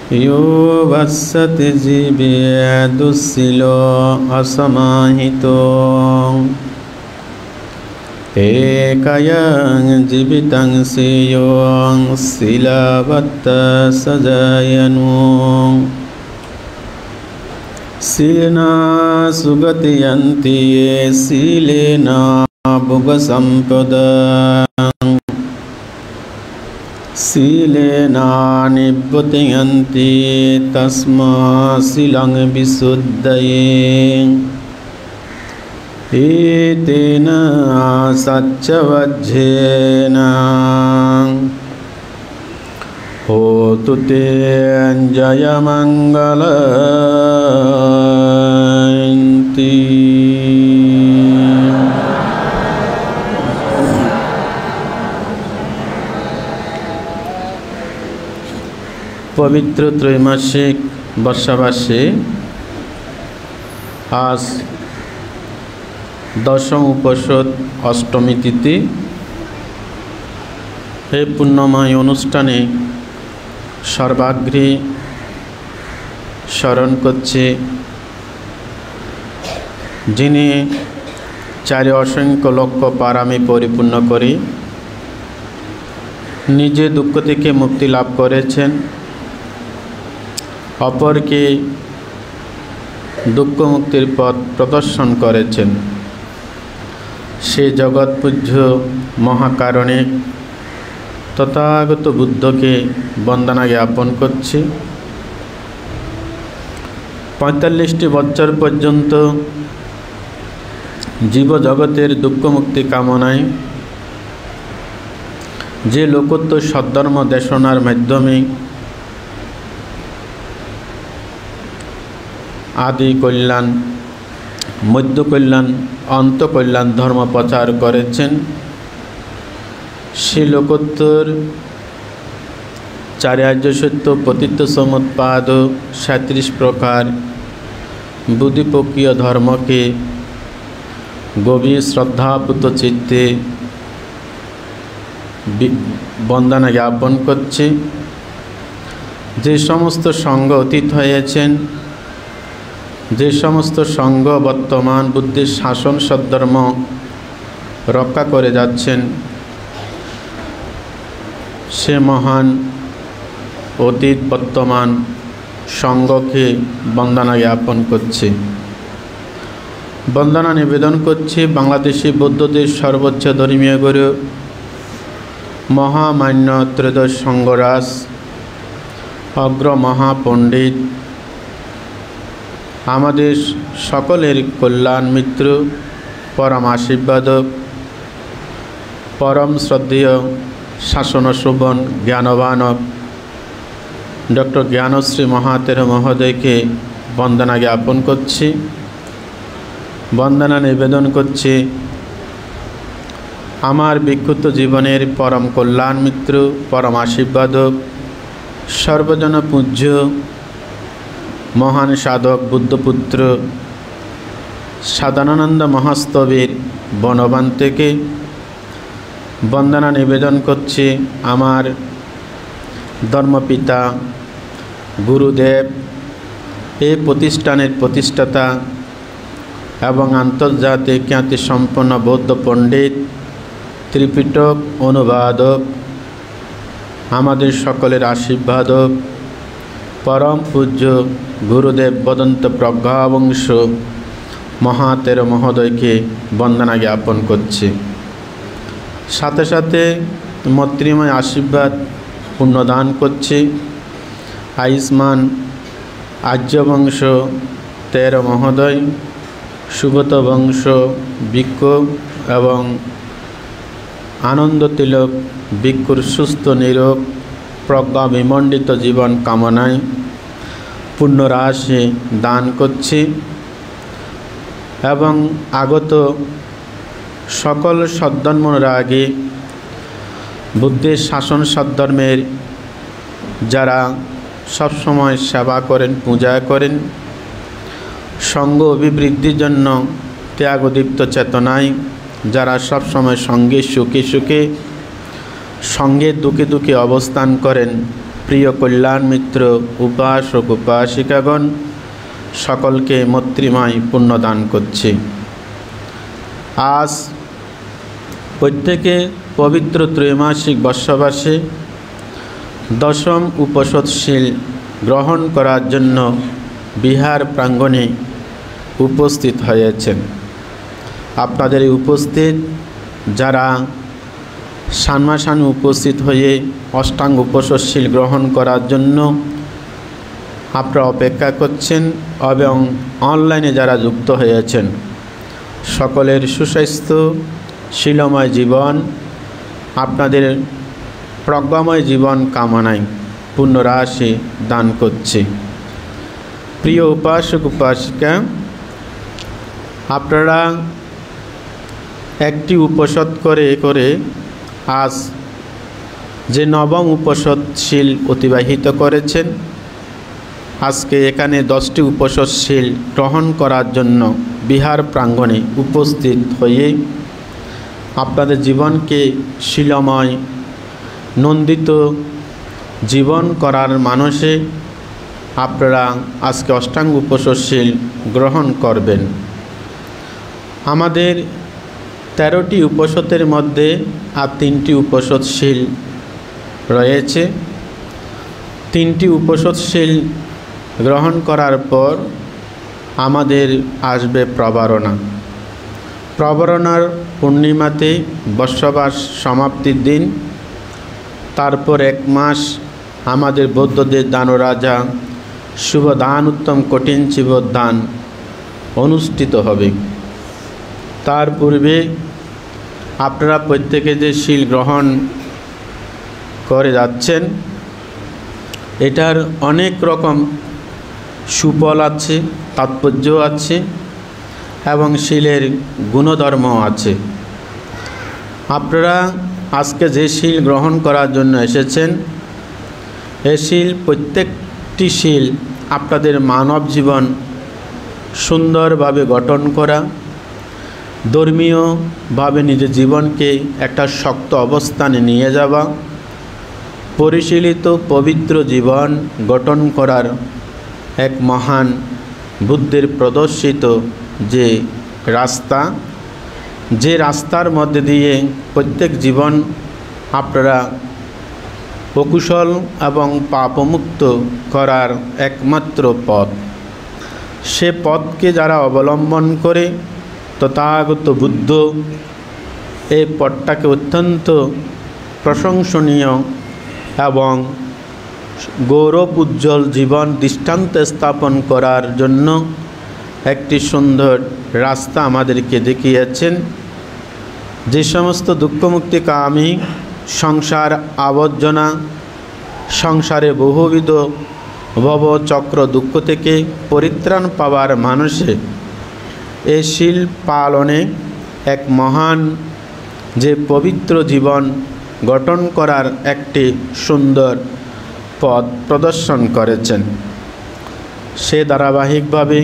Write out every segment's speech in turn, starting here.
यो वत्सति जीवे दुस्सिलो असमाहितो एकयं जीवितं श्रेयो शीलवत् सजयनु शीलेना सुगतियन्ति शीलेन भोगसम्पदं शीलेन निबध्यन्ति तस्मात् शीलं विशुद्धये एतेन सच्चवज्झेन होतु ते जयमङ्गलन्ति। पवित्र त्रैमासिक वर्षावासे आज दशम उपषद अष्टमी तिथि। এই পুণ্যময় অনুষ্ঠানে সর্বাগ্রে স্মরণ করছে যিনি চারি অসংখ্য লক্ষ পারামি পরিপূর্ণ করে নিজে দুঃখ থেকে মুক্তি লাভ করেছেন, অপরকে দুঃখ মুক্তির পথ প্রদর্শন করেছেন। সে জগৎপূজ্য মহাকারণিক তথাগত বুদ্ধকে বন্দনা জ্ঞাপন করছি। ৪৫টি বছর পর্যন্ত জীবজগতের দুঃখ মুক্তি কামনায় যে লোকোত্তর সদ্ধর্ম দেশনার মাধ্যমে আদি কল্যাণ, মধ্য কল্যাণ, অন্ত কল্যাণ ধর্ম প্রচার করেছেন, সে লোকোত্তর চারি আর্য সত্য পতিত সমুৎপাদ ৩৭ প্রকার বুদ্ধিপক্ষীয় ধর্মকে গভীর শ্রদ্ধাপূত চিত্তে বন্দনা জ্ঞাপন করছে। যে সমস্ত সঙ্গ অতীত হয়েছেন, যে সমস্ত সঙ্গ বর্তমান বুদ্ধির শাসন সদ্ধর্ম রক্ষা করে যাচ্ছেন, সে মহান অতীত বর্তমান সঙ্গকে বন্দনা জ্ঞাপন করছে। বন্দনা নিবেদন করছে বাংলাদেশি বৌদ্ধদের সর্বোচ্চ ধর্মীয় গুরু মহামান্য ত্রয়োদশ সংঘরাজ অগ্র মহাপণ্ডিত, আমাদের সকলের কল্যাণ মিত্র, পরম আশীর্বাদক, পরম শ্রদ্ধেয় শাসন শোভন জ্ঞানবানক ডক্টর জ্ঞানশ্রী মহাতের মহোদয়কে বন্দনা জ্ঞাপন করছি। বন্দনা নিবেদন করছি আমার বিক্ষুব্ধ জীবনের পরম কল্যাণ মিত্র, পরম আশীর্বাদক, সর্বজন পূজ্য মহান সাধক বুদ্ধপুত্র সাদানন্দ মহাস্তবের বনবান থেকে বন্দনা নিবেদন করছি আমার ধর্মপিতা গুরুদেব, এই প্রতিষ্ঠানের প্রতিষ্ঠাতা এবং আন্তর্জাতিক খ্যাতিসম্পন্ন বৌদ্ধ পণ্ডিত, ত্রিপিটক অনুবাদক, আমাদের সকলের আশীর্বাদক, পরম পূজ্য গুরুদেব বদন্ত প্রজ্ঞাবংশ মহাতের মহোদয়কে বন্দনা জ্ঞাপন করছি। সাথে সাথে মৈত্রীময় আশীর্বাদ পুণ্যদান করছি আয়ুষ্মান আর্যবংশ 13 মহোদয়, সুগত বংশ বিক্ষ এবং আনন্দ তিলক ভিক্ষুর সুস্থ নিরোগ প্রজ্ঞা বিমণ্ডিত জীবন কামনায় পুণ্যরাশি দান করছি এবং আগত সকল সদ্ধর্মরাগী বুদ্ধির শাসন সদ্ধর্মের যারা সবসময় সেবা করেন, পূজা করেন, সঙ্গ অভিবৃদ্ধির জন্য ত্যাগদীপ্ত চেতনায় যারা সবসময় সঙ্গে সুখে সুখে, সঙ্গে দুঃখে দুঃখে অবস্থান করেন, প্রিয় কল্যাণ মিত্র উপাসক উপাসিকাগণ, সকলকে মৈত্রীময় পুণ্যদান করছি। আজ প্রত্যেকে পবিত্র ত্রৈমাসিক বর্ষবাসে দশম উপোষশীল গ্রহণ করার জন্য বিহার প্রাঙ্গণে উপস্থিত হয়েছেন। আপনাদের এই উপস্থিত যারা সামনাসামনি উপস্থিত হয়ে অষ্টাঙ্গ উপোষশীল গ্রহণ করার জন্য আপনারা অপেক্ষা করছেন এবং অনলাইনে যারা যুক্ত হয়েছেন, সকলের সুস্বাস্থ্য, শীলময় জীবন, আপনাদের প্রজ্ঞাময় জীবন কামনায় পুণ্যরাশি দান করছি। প্রিয় উপাসক উপাসিকা, আপনারা একটি উপোষদ করে করে আজ যে নবম উপোষদশীল অতিবাহিত করেছেন, আজকে এখানে 10টি উপোষদশীল গ্রহণ করার জন্য বিহার প্রাঙ্গণে উপস্থিত হয়ে আপনাদের জীবনকে শীলময় নন্দিত জীবন করার মানসে আপনারা আজকে অষ্টাঙ্গ উপোষদশীল গ্রহণ করবেন। আমাদের 13টি উপোষদের মধ্যে আর 3টি উপোষদশীল রয়েছে। 3টি উপোষদশীল গ্রহণ করার পর আমাদের আসবে প্রবারণা। প্রবারণার পূর্ণিমাতে বর্ষবাস সমাপ্তির দিন, তারপর 1 মাস আমাদের বৌদ্ধদের দানরাজা শুভ দান উত্তম কঠিন জীবদান অনুষ্ঠিত হবে। তার পূর্বে আপনারা প্রত্যেকে যে শীল গ্রহণ করে যাচ্ছেন, এটার অনেক রকম সুফল আছে, তাৎপর্য আছে এবং শীলের গুণধর্ম আছে। আপনারা আজকে যে শীল গ্রহণ করার জন্য এসেছেন, এই শীল প্রত্যেকটি শীল আপনাদের মানব জীবন সুন্দরভাবে গঠন করা, ধর্মীয়ভাবে নিজের জীবনকে একটা শক্ত অবস্থানে নিয়ে যাওয়া, পরিশীলিত পবিত্র জীবন গঠন করার এক মহান বুদ্ধের প্রদর্শিত যে রাস্তা, যে রাস্তার মধ্যে দিয়ে প্রত্যেক জীবন আপনারা অকুশল এবং পাপমুক্ত করার একমাত্র পথ। সে পথকে যারা অবলম্বন করে, তথাগত বুদ্ধ এই পথটাকে অত্যন্ত প্রশংসনীয় এবং গৌরব উজ্জ্বল জীবন দৃষ্টান্ত স্থাপন করার জন্য একটি সুন্দর রাস্তা আমাদেরকে দেখিয়েছেন। যে সমস্ত দুঃখমুক্তিকামী, সংসার আবর্জনা, সংসারে বহুবিধ ভবচক্র দুঃখ থেকে পরিত্রাণ পাওয়ার মানুষে এই শীল পালনে এক মহান যে পবিত্র জীবন গঠন করার একটি সুন্দর পথ প্রদর্শন করেছেন। সে ধারাবাহিকভাবে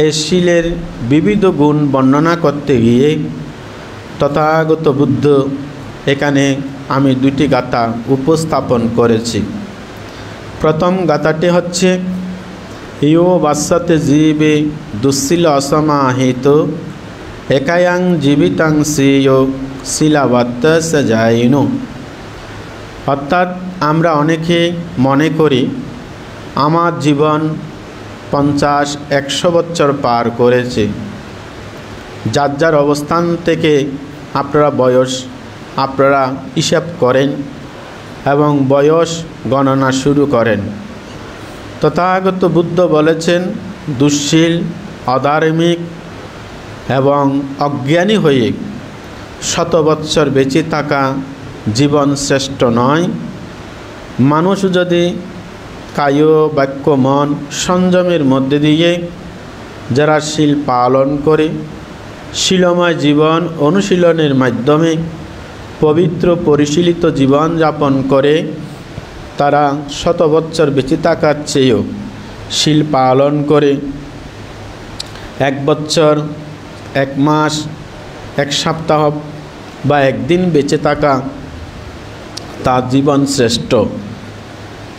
এই শীলের বিবিধ গুণ বর্ণনা করতে গিয়ে তথাগত বুদ্ধ এখানে আমি 2টি গাথা উপস্থাপন করেছি। প্রথম গাথাটি হচ্ছে ইয়ো বাস্যতে জীবে দুঃশীল অসমাহিত একায়াং জীবিতাং শ্রেয় শিলাবত্ত সজাইন। অর্থাৎ আমরা অনেকে মনে করি আমার জীবন 50-100 বছর পার করেছে। যার যার অবস্থান থেকে আপনারা বয়স আপনারা হিসাব করেন এবং বয়স গণনা শুরু করেন। তথাগত বুদ্ধ বলেছেন, দুঃশীল, অধার্মিক এবং অজ্ঞানী হয়ে 100 বৎসর বেঁচে থাকা জীবন শ্রেষ্ঠ নয়। মানুষ যদি কায় বাক্য মন সংযমের মধ্যে দিয়ে যারা শীল পালন করে, শীলময় জীবন অনুশীলনের মাধ্যমে পবিত্র পরিশীলিত জীবন যাপন করে, তারা 100 বৎসর বেঁচে থাকার চেয়েও শীল পালন করে 1 বৎসর, 1 মাস, 1 সপ্তাহ বা 1 দিন বেঁচে থাকা তার জীবন শ্রেষ্ঠ।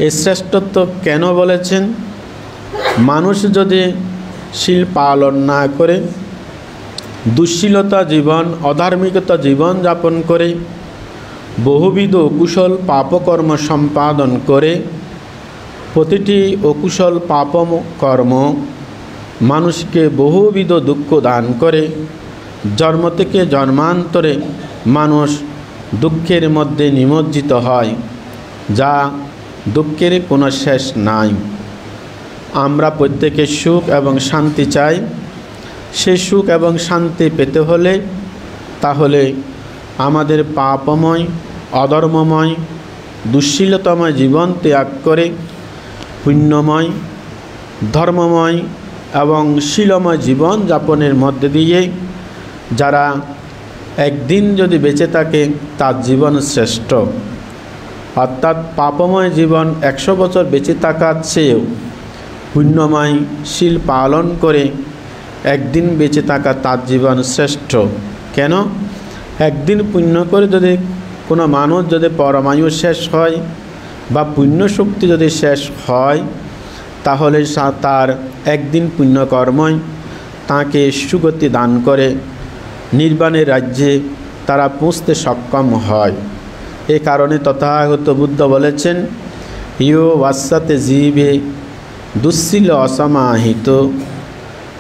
এই শ্রেষ্ঠত্ব কেন বলেছেন? মানুষ যদি শীল পালন না করে দুশ্শীলতা জীবন, অধার্মিকতা জীবন যাপন করে বহুবিধ অকুশল পাপকর্ম সম্পাদন করে, প্রতিটি অকুশল পাপকর্ম মানুষকে বহুবিধ দুঃখ দান করে, জন্ম থেকে জন্মান্তরে মানুষ দুঃখের মধ্যে নিমজ্জিত হয়, যা দুঃখের কোনো শেষ নাই। আমরা প্রত্যেকে সুখ এবং শান্তি চাই। সেই সুখ এবং শান্তি পেতে হলে তাহলে আমাদের পাপময়, অধর্মময়, দুশ্শীলতাময় জীবন ত্যাগ করে পুণ্যময়, ধর্মময় এবং শীলময় জীবন যাপনের মধ্যে দিয়ে যারা একদিন যদি বেঁচে থাকে তার জীবন শ্রেষ্ঠ। অর্থাৎ পাপময় জীবন 100 বছর বেঁচে থাকার চেয়েও পুণ্যময় শীল পালন করে একদিন বেঁচে থাকা তার জীবন শ্রেষ্ঠ। কেন? একদিন পুণ্য করে যদি কোনো মানুষ যদি পরমায়ু শেষ হয় বা পুণ্য শক্তি যদি শেষ হয়, তাহলে তার একদিন পুণ্যকর্মই তাকে সুগতি দান করে নির্বাণের রাজ্যে তারা পৌঁছতে সক্ষম হয়। এ কারণে তথাগত বুদ্ধ বলেছেন, ইয়ো বাস্যাতে জীবে দুশ্শীল অসমাহিত।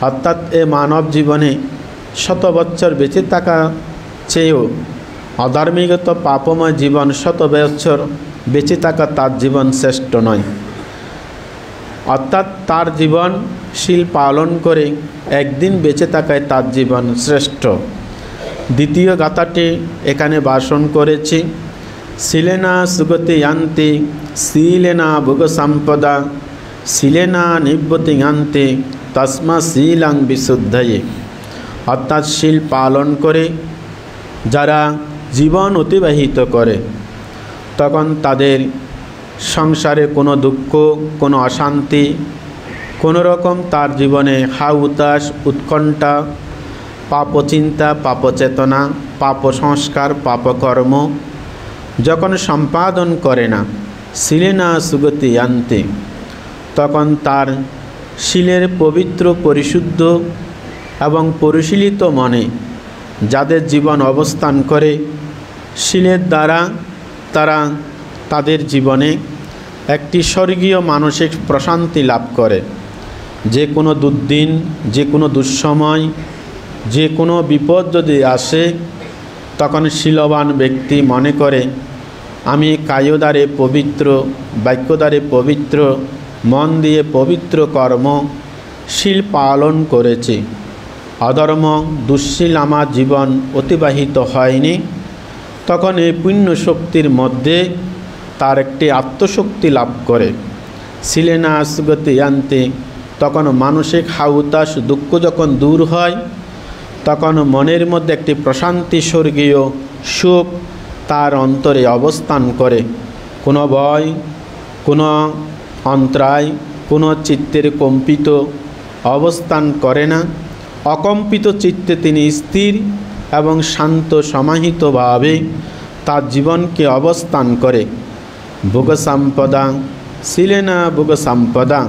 অর্থাৎ এ মানব জীবনে 100 বছর বেঁচে থাকা চেয়েও অধার্মিকতা পাপময় জীবন 100 বছর বেঁচে থাকা তার জীবন শ্রেষ্ঠ নয়। অর্থাৎ তার জীবন শীল পালন করে একদিন বেঁচে থাকায় তার জীবন শ্রেষ্ঠ। দ্বিতীয় গাথাটি এখানে ভাষণ করেছি। শিলেনা সুগতি ইয়ান্তি শীলেনা ভোগ সম্পদা শিলেনা নিব্যতি ইয়ান্তি তস্মা শীলাং বিশুদ্ধয়ে। অর্থাৎ শীল পালন করে যারা জীবন অতিবাহিত করে তখন তাদের সংসারে কোনো দুঃখ, কোনো অশান্তি, কোনো রকম তার জীবনে হাউতাস, উৎকণ্ঠা, পাপচিন্তা, পাপচেতনা, পাপ সংস্কার, পাপকর্ম যখন সম্পাদন করে না, শিলেনা সুগতি আনতে, তখন তার শিলের পবিত্র, পরিশুদ্ধ এবং পরিশীলিত মনে যাদের জীবন অবস্থান করে, শিলের দ্বারা তারা তাদের জীবনে একটি স্বর্গীয় মানসিক প্রশান্তি লাভ করে। যে কোনো দুর্দিন, যে কোনো দুঃসময়, যে কোনো বিপদ যদি আসে, তখন শীলবান ব্যক্তি মনে করে আমি কায়দ্বারে পবিত্র, বাক্যদ্বারে পবিত্র, মন দিয়ে পবিত্র কর্ম শীল পালন করেছি, অধর্ম দুশ্শীল আমার জীবন অতিবাহিত হয়নি। তখন এই পুণ্য শক্তির মধ্যে তার একটি আত্মশক্তি লাভ করে। শিলেনা সুগতি আনতে, তখন মানসিক হাউতাস, দুঃখ যখন দূর হয়, তখন মনের মধ্যে একটি প্রশান্তি, স্বর্গীয় সুখ তার অন্তরে অবস্থান করে। কোনো ভয়, কোনো অন্তরায়, কোনো চিত্তের কম্পিত অবস্থান করে না। অকম্পিত চিত্তে তিনি স্থির এবং শান্ত সমাহিতভাবে তার জীবনকে অবস্থান করে। ভোগ সম্পদা শিলেনা ভোগ সম্পদা,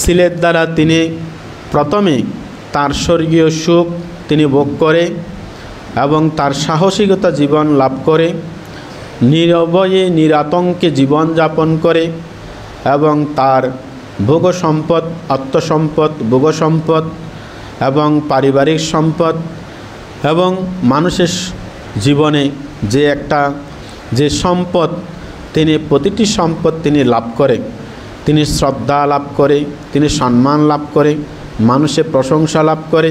শিলের দ্বারা তিনি প্রথমে তার স্বর্গীয় সুখ তিনি ভোগ করে এবং তার সাহসিকতা জীবন লাভ করে, নিরবয়ে নিরাতঙ্কে জীবন যাপন করে এবং তার ভোগ সম্পদ, আত্মসম্পদ, ভোগ সম্পদ এবং পারিবারিক সম্পদ এবং মানুষের জীবনে যে সম্পদ, তিনি প্রতিটি সম্পদ তিনি লাভ করে। তিনি শ্রদ্ধা লাভ করে, তিনি সম্মান লাভ করে, মানুষের প্রশংসা লাভ করে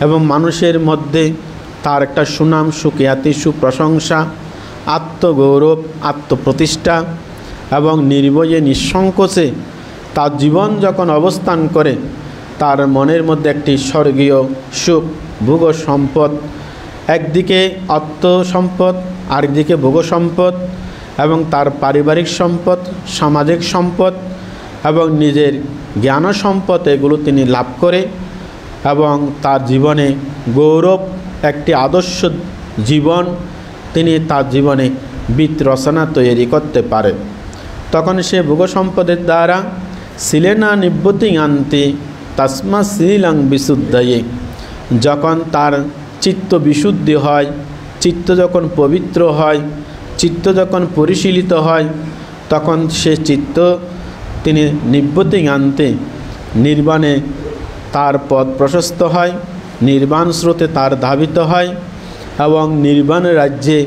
এবং মানুষের মধ্যে তার একটা সুনাম, সুখ্যাতি, সুপ্রশংসা, আত্মগৌরব, আত্মপ্রতিষ্ঠা এবং নির্ভয়ে নিঃসংকোচে তার জীবন যখন অবস্থান করে, তার মনের মধ্যে একটি স্বর্গীয় সুখ, ভোগ সম্পদ, একদিকে অর্থ সম্পদ, আরেকদিকে ভোগ সম্পদ এবং তার পারিবারিক সম্পদ, সামাজিক সম্পদ এবং নিজের জ্ঞান সম্পদ, এগুলো তিনি লাভ করে এবং তার জীবনে গৌরব, একটি আদর্শ জীবন তিনি তার জীবনে বিত রচনা তৈরি করতে পারে। তখন সে ভোগ সম্পদের দ্বারা শিলেনা নিব্যতি আনতে তসমা শিলং বিশুদ্ধয়ে, যখন তার চিত্ত বিশুদ্ধি হয়, চিত্ত যখন পবিত্র হয়, চিত্ত যখন পরিশীলিত হয়, তখন সে চিত্ত তিনি নিব্যতি আনতে নির্বাণে তার পথ প্রশস্ত হয়, নির্বাণ স্রোতে তার ধাবিত হয় এবং নির্বাণ রাজ্যে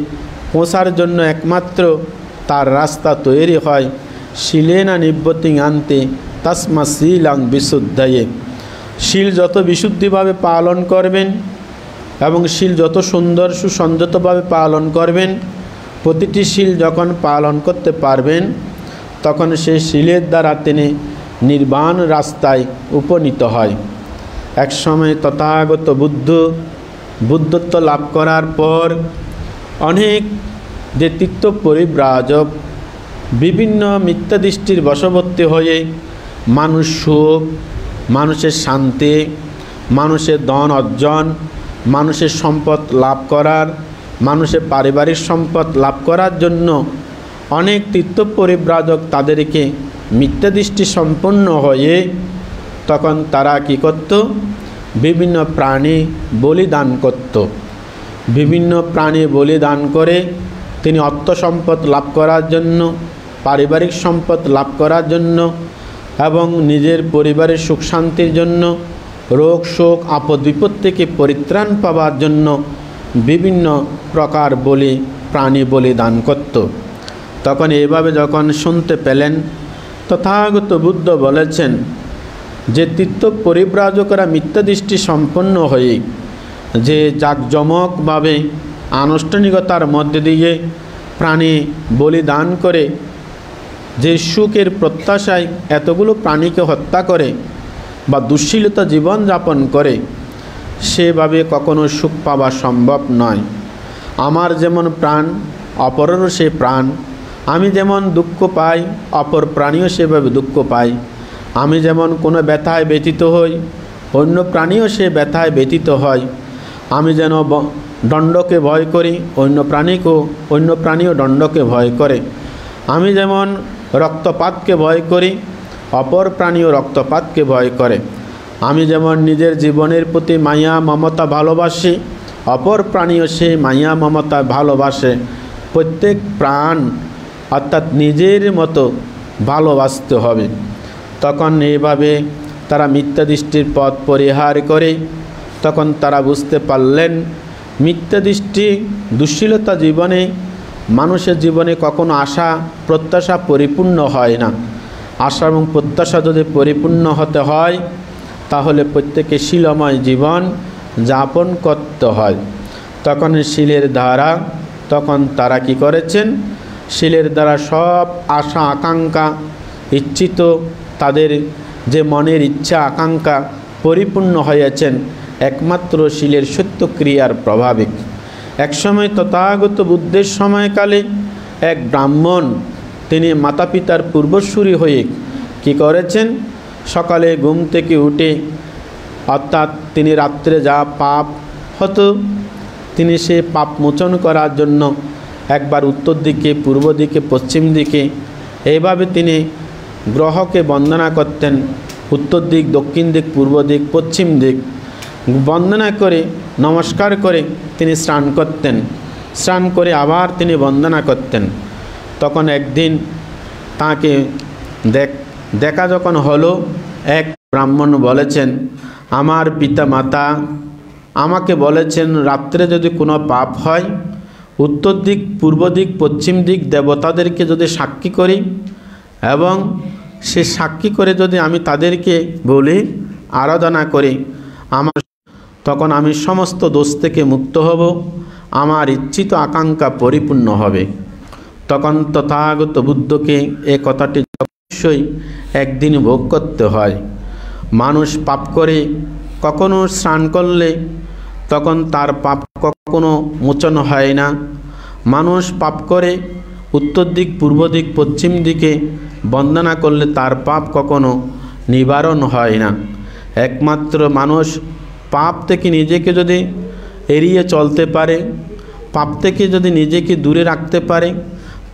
পৌঁছার জন্য একমাত্র তার রাস্তা তৈরি হয় শিলেনা নিব্যতি আনতে তসমা শিলং বিশুদ্ধয়ে। শিল যত বিশুদ্ধিভাবে পালন করবেন এবং শিল যত সুন্দর সুসংযতভাবে পালন করবেন, প্রতিটি শিল যখন পালন করতে পারবেন, তখন সেই শিলের দ্বারা তিনি নির্বাণ রাস্তায় উপনীত হয়। একসময় তথাগত বুদ্ধত্ব লাভ করার পর অনেক যে তীর্থ পরিব্রাজক বিভিন্ন মিথ্যা দৃষ্টির বশবর্তী হয়ে মানুষ সুখ, মানুষের শান্তি, মানুষের ধন অর্জন, মানুষের সম্পদ লাভ করার, মানুষের পারিবারিক সম্পদ লাভ করার জন্য অনেক তীর্থ পরিব্রাজক তাদেরকে মিথ্যা দৃষ্টি সম্পন্ন হয়ে তখন তারা কি করত? বিভিন্ন প্রাণী বলিদান করত। বিভিন্ন প্রাণী বলিদান করে তিনি অর্থ সম্পদ লাভ করার জন্য, পারিবারিক সম্পদ লাভ করার জন্য এবং নিজের পরিবারের সুখ শান্তির জন্য, রোগ শোক আপদ বিপদ থেকে পরিত্রাণ পাওয়ার জন্য বিভিন্ন প্রকার প্রাণী বলিদান করত। তখন এইভাবে যখন শুনতে পেলেন, তথাগত বুদ্ধ বলেছেন যে তীর্থ পরিব্রাজকরা মিথ্যা দৃষ্টি সম্পন্ন হয়ে যে জাঁকজমকভাবে আনুষ্ঠানিকতার মধ্যে দিয়ে প্রাণী বলিদান করে যে সুখের প্রত্যাশায় এতগুলো প্রাণীকে হত্যা করে বা দুঃশীলতা জীবনযাপন করে, সেভাবে কখনো সুখ পাওয়া সম্ভব নয়। আমার যেমন প্রাণ, অপরেরও সে প্রাণ। আমি যেমন দুঃখ পাই, অপর প্রাণীও সেভাবে দুঃখ পায়। আমি যেমন কোনো ব্যথায় ব্যথিত হই, অন্য প্রাণীও সে ব্যথায় ব্যথিত হয়। আমি যেন দণ্ডকে ভয় করি, অন্য প্রাণীও দণ্ডকে ভয় করে। আমি যেমন রক্তপাতকে ভয় করি, অপর প্রাণীও রক্তপাতকে ভয় করে। আমি যেমন নিজের জীবনের প্রতি মায়া মমতা ভালোবাসি, অপর প্রাণীও সে মায়া মমতা ভালোবাসে। প্রত্যেক প্রাণ অর্থাৎ নিজের মতো ভালোবাসতে হবে। তখন এইভাবে তারা মিথ্যা দৃষ্টির পথ পরিহার করে তখন তারা বুঝতে পারলেন মিথ্যা দৃষ্টি দুঃশীলতা জীবনে, মানুষের জীবনে কখনো আশা প্রত্যাশা পরিপূর্ণ হয় না। আশা এবং প্রত্যাশা যদি পরিপূর্ণ হতে হয় তাহলে প্রত্যেকে শিলময় জীবন যাপন করতে হয়। তখন শিলের দ্বারা তখন তারা কি করেছেন? শিলের দ্বারা সব আশা আকাঙ্ক্ষা ইচ্ছিত তাদের যে মনের ইচ্ছা আকাঙ্ক্ষা পরিপূর্ণ হয়েছেন একমাত্র শিলের সত্য ক্রিয়ার প্রভাবে। একসময় তথাগত বুদ্ধের সময়কালে এক ব্রাহ্মণ তিনি মাতা পিতার পূর্বসূরি হয়ে কি করেছেন? সকালে ঘুম থেকে উঠে অর্থাৎ তিনি রাত্রে যা পাপ হতো তিনি সে পাপ মোচন করার জন্য একবার উত্তর দিকে, পূর্ব দিকে, পশ্চিম দিকে এইভাবে তিনি গ্রহকে বন্দনা করতেন। উত্তর দিক, দক্ষিণ দিক, পূর্ব দিক, পশ্চিম দিক বন্দনা করে নমস্কার করে তিনি স্নান করতেন। স্নান করে আবার তিনি বন্দনা করতেন। তখন একদিন তাকে দেখা যখন হলো, এক ব্রাহ্মণ বলেছেন, আমার পিতা মাতা আমাকে বলেছেন রাত্রে যদি কোনো পাপ হয় উত্তর দিক, পূর্ব দিক, পশ্চিম দিক দেবতাদেরকে যদি সাক্ষী করি এবং সে সাক্ষী করে যদি আমি তাদেরকে বলি, আরাধনা করি, তখন আমি সমস্ত দোষ থেকে মুক্ত হব, আমার ইচ্ছিত আকাঙ্ক্ষা পরিপূর্ণ হবে। তখন তথাগত বুদ্ধকে এ কথাটি অবশ্যই একদিন ভোগ করতে হয়। মানুষ পাপ করে কখনো স্নান করলে তখন তার পাপ কখনো মোচন হয় না। মানুষ পাপ করে উত্তর দিক, পূর্ব দিক, পশ্চিম দিকে বন্দনা করলে তার পাপ কখনো নিবারণ হয় না। একমাত্র মানুষ পাপ থেকে নিজেকে যদি এড়িয়ে চলতে পারে, পাপ থেকে যদি নিজেকে দূরে রাখতে পারে,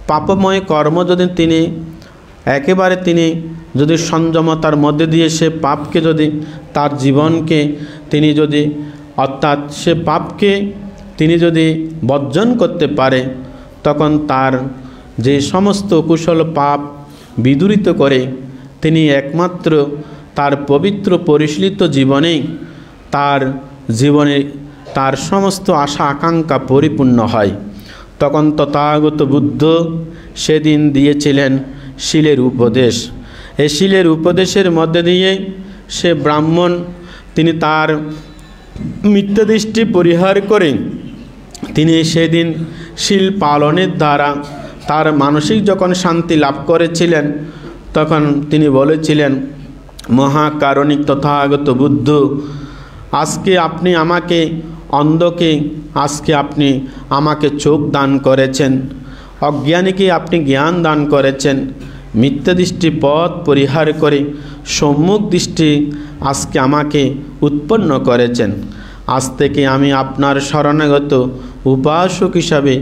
পাপময় কর্ম যদি তিনি একেবারে তিনি যদি সংযমতার মধ্যে দিয়ে সে পাপকে যদি তার জীবনকে তিনি যদি অর্থাৎ সে পাপকে তিনি যদি বর্জন করতে পারে, তখন তার যে সমস্ত কুশল পাপ বিদূরিত করে তিনি একমাত্র তার পবিত্র পরিশীলিত জীবনেই তার জীবনে তার সমস্ত আশা আকাঙ্ক্ষা পরিপূর্ণ হয়। তখন তথাগত বুদ্ধ সেদিন দিয়েছিলেন শিলের উপদেশ। এই শিলের উপদেশের মধ্যে দিয়ে সে ব্রাহ্মণ তিনি তার মিথ্যা দৃষ্টি পরিহার করে তিনি সেদিন শিল পালনের দ্বারা তার মানসিক যখন শান্তি লাভ করেছিলেন, তখন তিনি বলেছিলেন, মহাকারণিক তথাগত বুদ্ধ, আজকে আপনি আমাকে অন্ধকে আজকে আপনি আমাকে চোখ দান করেছেন, অজ্ঞানীকে আপনি জ্ঞান দান করেছেন, মিথ্যা দৃষ্টি পথ পরিহার করে সম্মুখ দৃষ্টি আজকে আমাকে উৎপন্ন করেছেন। আজ থেকে আমি আপনার শরণাগত উপাসক হিসাবে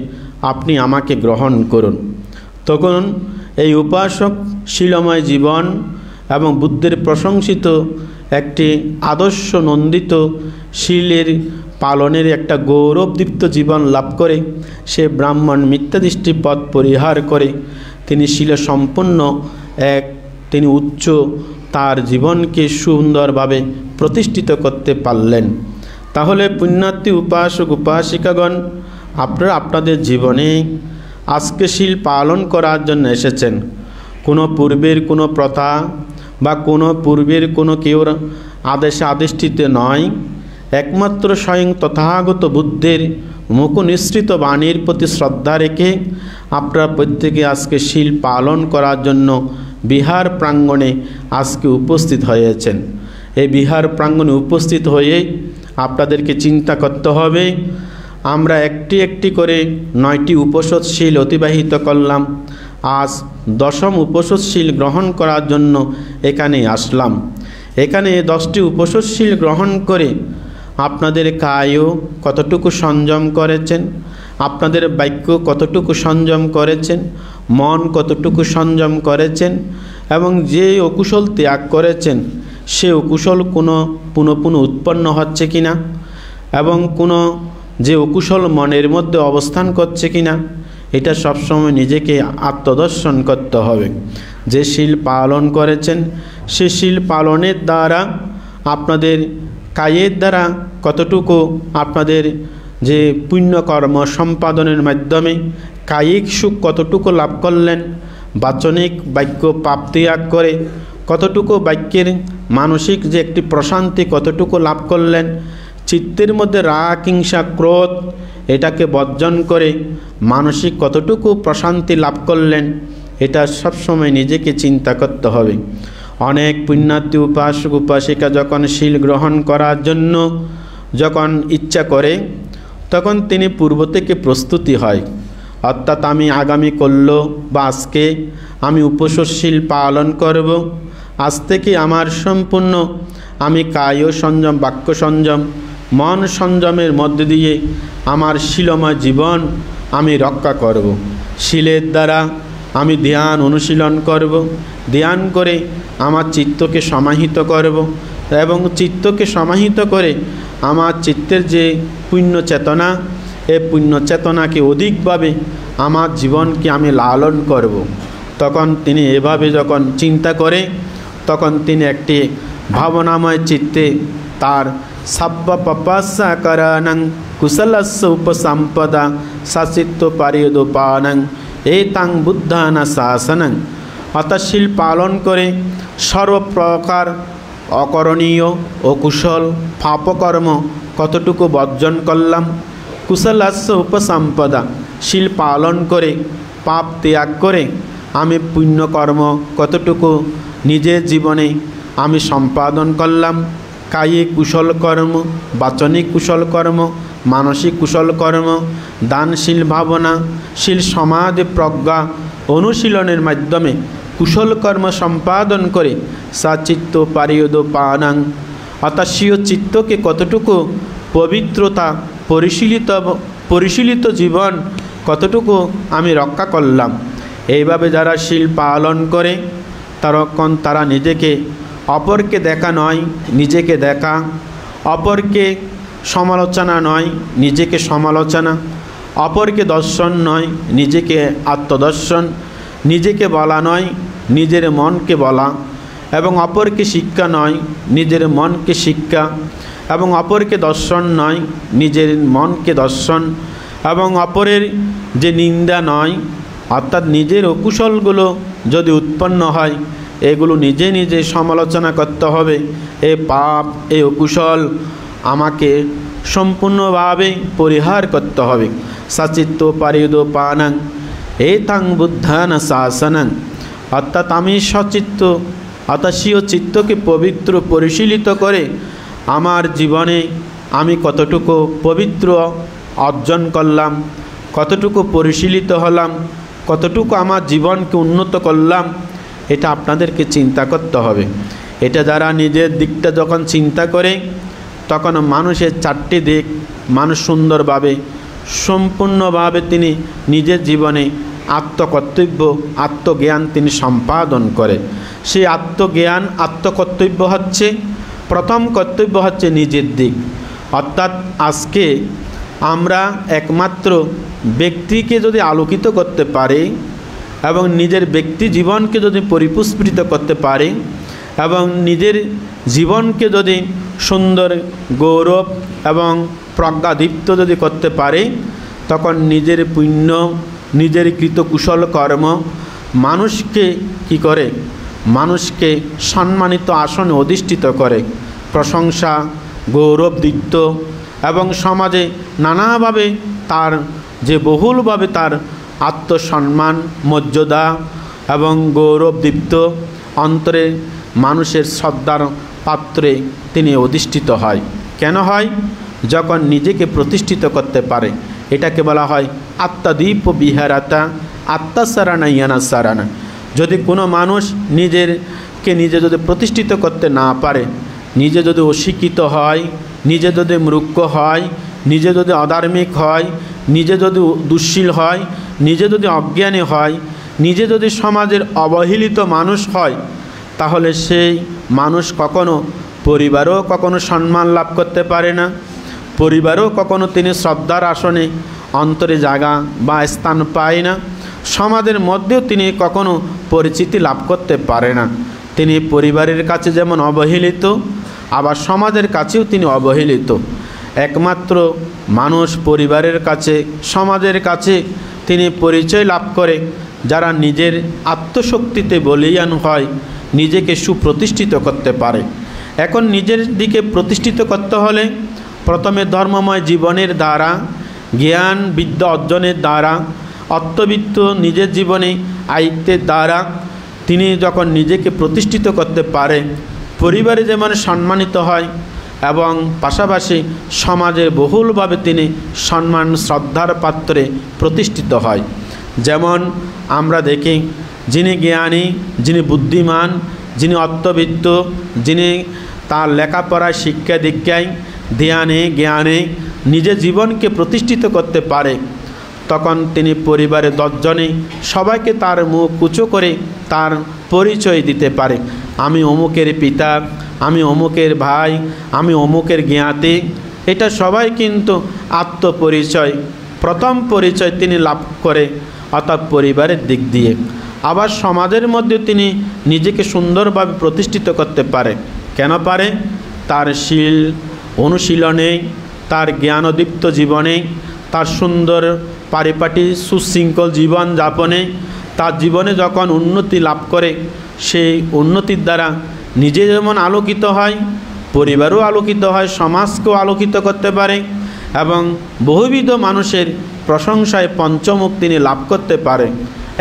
আপনি আমাকে গ্রহণ করুন। তখন এই উপাসক শিলময় জীবন এবং বুদ্ধের প্রশংসিত একটি আদর্শ নন্দিত শিলের পালনের একটা গৌরবদীপ্ত জীবন লাভ করে সে ব্রাহ্মণ মিথ্যা দৃষ্টি পথ পরিহার করে তিনি শিলে সম্পূর্ণ তিনি উচ্চ তার জীবনকে সুন্দরভাবে প্রতিষ্ঠিত করতে পারলেন। তাহলে পুণ্যার্থী উপাসক উপাসিকাগণ, আপনারা আপনাদের জীবনে আজকে শিল পালন করার জন্য এসেছেন। কোনো পূর্বের কোনো প্রথা বা কোনো পূর্বের কোনো কেউর আদেশে আদিষ্ঠিত নয়, একমাত্র স্বয়ং তথাগত বুদ্ধের মুখনিসৃত বাণীর প্রতি শ্রদ্ধা রেখে আপনারা প্রত্যেকে আজকে শিল পালন করার জন্য বিহার প্রাঙ্গণে আজকে উপস্থিত হয়েছেন। এই বিহার প্রাঙ্গণে উপস্থিত হয়ে আপনাদেরকে চিন্তা করতে হবে, আমরা একটি একটি করে 9টি উপোষৎশীল অতিবাহিত করলাম, আজ 10ম উপোষৎশীল গ্রহণ করার জন্য এখানে আসলাম। এখানে 10টি উপোষৎশীল গ্রহণ করে আপনাদের কায়ও কতটুকু সংযম করেছেন, আপনাদের বাক্য কতটুকু সংযম করেছেন, মন কতটুকু সংযম করেছেন, এবং যে অকুশল ত্যাগ করেছেন সে অকুশল কোনো পুনঃ উৎপন্ন হচ্ছে কিনা, এবং কোনো যে অকুশল মনের মধ্যে অবস্থান করছে কিনা, এটা সবসময় নিজেকে আত্মদর্শন করতে হবে। যে শিল পালন করেছেন সে শিল পালনের দ্বারা আপনাদের কায়ের দ্বারা কতটুকু আপনাদের যে পুণ্যকর্ম সম্পাদনের মাধ্যমে কায়িক সুখ কতটুকু লাভ করলেন, বাচনিক বাক্য পাপ ত্যাগ করে কতটুকু বাক্যের মানসিক যে একটি প্রশান্তি কতটুকু লাভ করলেন, চিত্তের মধ্যে রাগ হিংসা ক্রোধ এটাকে বর্জন করে মানসিক কতটুকু প্রশান্তি লাভ করলেন, এটা সবসময় নিজেকে চিন্তা করতে হবে। অনেক পুণ্যার্থী উপাসক উপাসিকা যখন শিল গ্রহণ করার জন্য যখন ইচ্ছা করে, তখন তিনি পূর্ব থেকে প্রস্তুতি হয়, অর্থাৎ আমি আগামী করল বা আজকে আমি উপোষশীল পালন করব, আজ থেকে আমার সম্পূর্ণ আমি কায় সংযম বাক্য সংযম মন সংযমের মধ্যে দিয়ে আমার শিলময় জীবন আমি রক্ষা করব। শিলের দ্বারা আমি ধ্যান অনুশীলন করব, ধ্যান করে আমার চিত্তকে সমাহিত করব, এবং চিত্তকে সমাহিত করে আমার চিত্তের যে পুণ্য চেতনা, এই পুণ্য চেতনাকে অধিকভাবে আমার জীবনকে আমি লালন করব। তখন তিনি এভাবে যখন চিন্তা করে, তখন তিনি একটি ভাবনাময় চিত্তে তার সাব্বা পাপাসা কারানং কুশলস্য উপসম্পদা শাসিত্ব পারিয়োদোপানং এতাং বুদ্ধানা শাসনং, অর্থাৎ শিল পালন করে সর্বপ্রকার অকরণীয় ও কুশল পাপকর্ম কতটুকু বর্জন করলাম, কুশলস্য উপসম্পদা শিল পালন করে পাপ ত্যাগ করে আমি পুণ্যকর্ম কতটুকু নিজের জীবনে আমি সম্পাদন করলাম, কায়িক কুশল কর্ম, বাচনিক কুশল কর্ম, মানসিক কুশল কর্ম, দানশীল ভাবনা, শীল সমাধি প্রজ্ঞা অনুশীলনের মাধ্যমে কুশল কর্ম সম্পাদন করে সাচিত্ত পারিয়োদোপানং, অর্থাৎ স্বীয় চিত্তকে কতটুকু পবিত্রতা পরিশীলিত জীবন কতটুকু আমি রক্ষা করলাম, এইভাবে যারা শীল পালন করে তখন তারা নিজেকে অপরকে দেখা নয় নিজেকে দেখা, অপরকে সমালোচনা নয় নিজেকে সমালোচনা, অপরকে দর্শন নয় নিজেকে আত্মদর্শন, নিজেকে বলা নয় নিজের মনকে বলা, এবং অপরকে শিক্ষা নয় নিজের মনকে শিক্ষা, এবং অপরকে দর্শন নয় নিজের মনকে দর্শন, এবং অপরের যে নিন্দা নয়, অর্থাৎ নিজের অকুশলগুলো যদি উৎপন্ন হয় এগুলো নিজে নিজে সমালোচনা করতে হবে। এ পাপ, এ অকুশল আমাকে সম্পূর্ণভাবে পরিহার করতে হবে। সচিত্ত পারিদো পানাং এতাং বুদ্ধান শাসনাং, অর্থাৎ আমি সচিত্ত অর্থাৎ স্বীয় চিত্তকে পবিত্র পরিশীলিত করে আমার জীবনে আমি কতটুকু পবিত্র অর্জন করলাম, কতটুকু পরিশীলিত হলাম, কতটুকু আমার জীবনকে উন্নত করলাম, এটা আপনাদেরকে চিন্তা করতে হবে। এটা যারা নিজের দিকটা যখন চিন্তা করে তখন মানুষের চারটি দিক মানুষ সুন্দরভাবে সম্পূর্ণভাবে তিনি নিজের জীবনে আত্মকর্তব্য আত্মজ্ঞান তিনি সম্পাদন করে। সেই আত্মজ্ঞান আত্মকর্তব্য হচ্ছে প্রথম কর্তব্য হচ্ছে নিজের দিক। অর্থাৎ আজকে আমরা একমাত্র ব্যক্তিকে যদি আলোকিত করতে পারি এবং নিজের ব্যক্তি জীবনকে যদি পরিপুষ্পিত করতে পারি এবং নিজের জীবনকে যদি সুন্দর গৌরব এবং প্রজ্ঞাদীপ্ত যদি করতে পারে তখন নিজের পুণ্য নিজের কৃতকুশল কর্ম মানুষকে কি করে, মানুষকে সম্মানিত আসনে অধিষ্ঠিত করে, প্রশংসা গৌরবদীপ্ত এবং সমাজে নানাভাবে তার যে বহুলভাবে তার আত্মসম্মান মর্যাদা এবং গৌরবদীপ্ত অন্তরে মানুষের শ্রদ্ধার পাত্রে তিনি অধিষ্ঠিত হয়। কেন হয়? যখন নিজেকে প্রতিষ্ঠিত করতে পারে। এটাকে বলা হয় আত্মাদীপ বিহারাতা আত্মাসারানা ইয়ানা সারানা। যদি কোনো মানুষ নিজেকে নিজে যদি প্রতিষ্ঠিত করতে না পারে, নিজে যদি অশিক্ষিত হয়, নিজে যদি মূর্খ হয়, নিজে যদি অধার্মিক হয়, নিজে যদি দুঃশীল হয়, নিজে যদি অজ্ঞানী হয়, নিজে যদি সমাজের অবহেলিত মানুষ হয়, তাহলে সেই মানুষ কখনো পরিবারও কখনো সম্মান লাভ করতে পারে না, পরিবারও কখনো তিনি শ্রদ্ধার আসনে অন্তরে জায়গা বা স্থান পায় না, সমাজের মধ্যেও তিনি কখনো পরিচিতি লাভ করতে পারে না। তিনি পরিবারের কাছে যেমন অবহেলিত, আবার সমাজের কাছেও তিনি অবহেলিত। একমাত্র মানুষ পরিবারের কাছে সমাজের কাছে তিনি পরিচয় লাভ করে যারা নিজের আত্মশক্তিতে বলীয়ান হয়, নিজেকে সুপ্রতিষ্ঠিত করতে পারে। এখন নিজের দিকে প্রতিষ্ঠিত করতে হলে প্রথমে ধর্মময় জীবনের দ্বারা, জ্ঞান বিদ্যা অর্জনের দ্বারা, অর্থবিত্ত নিজের জীবনে আয়ত্তের দ্বারা তিনি যখন নিজেকে প্রতিষ্ঠিত করতে পারে, পরিবারে যেমন সম্মানিত হয় এবং পাশাপাশি সমাজের বহুলভাবে তিনি সম্মান শ্রদ্ধার পাত্রে প্রতিষ্ঠিত হয়। যেমন আমরা দেখি যিনি জ্ঞানী, যিনি বুদ্ধিমান, যিনি অর্থবিত্ত, যিনি তার লেখাপড়ায় শিক্ষা দীক্ষায় ধ্যানে জ্ঞানে নিজের জীবনকে প্রতিষ্ঠিত করতে পারে, তখন তিনি পরিবারের 10 জনে সবাইকে তার মুখ উঁচু করে তার পরিচয় দিতে পারে। আমি অমুকের পিতা, আমি অমুকের ভাই, আমি অমুকের জ্ঞাতি। এটা সবাই কিন্তু আত্মপরিচয়, প্রথম পরিচয় তিনি লাভ করে অর্থাৎ পরিবারের দিক দিয়ে। আবার সমাজের মধ্যে তিনি নিজেকে সুন্দরভাবে প্রতিষ্ঠিত করতে পারে। কেন পারে? তার শীল অনুশীলনে, তার জ্ঞানদীপ্ত জীবনে, তার সুন্দর পারিপাটি সুশৃঙ্খল জীবন যাপনে, তার জীবনে যখন উন্নতি লাভ করে, সেই উন্নতির দ্বারা নিজে যেমন আলোকিত হয়, পরিবারও আলোকিত হয়, সমাজকেও আলোকিত করতে পারে এবং বহুবিধ মানুষের প্রশংসায় পঞ্চমুখ তিনি লাভ করতে পারে।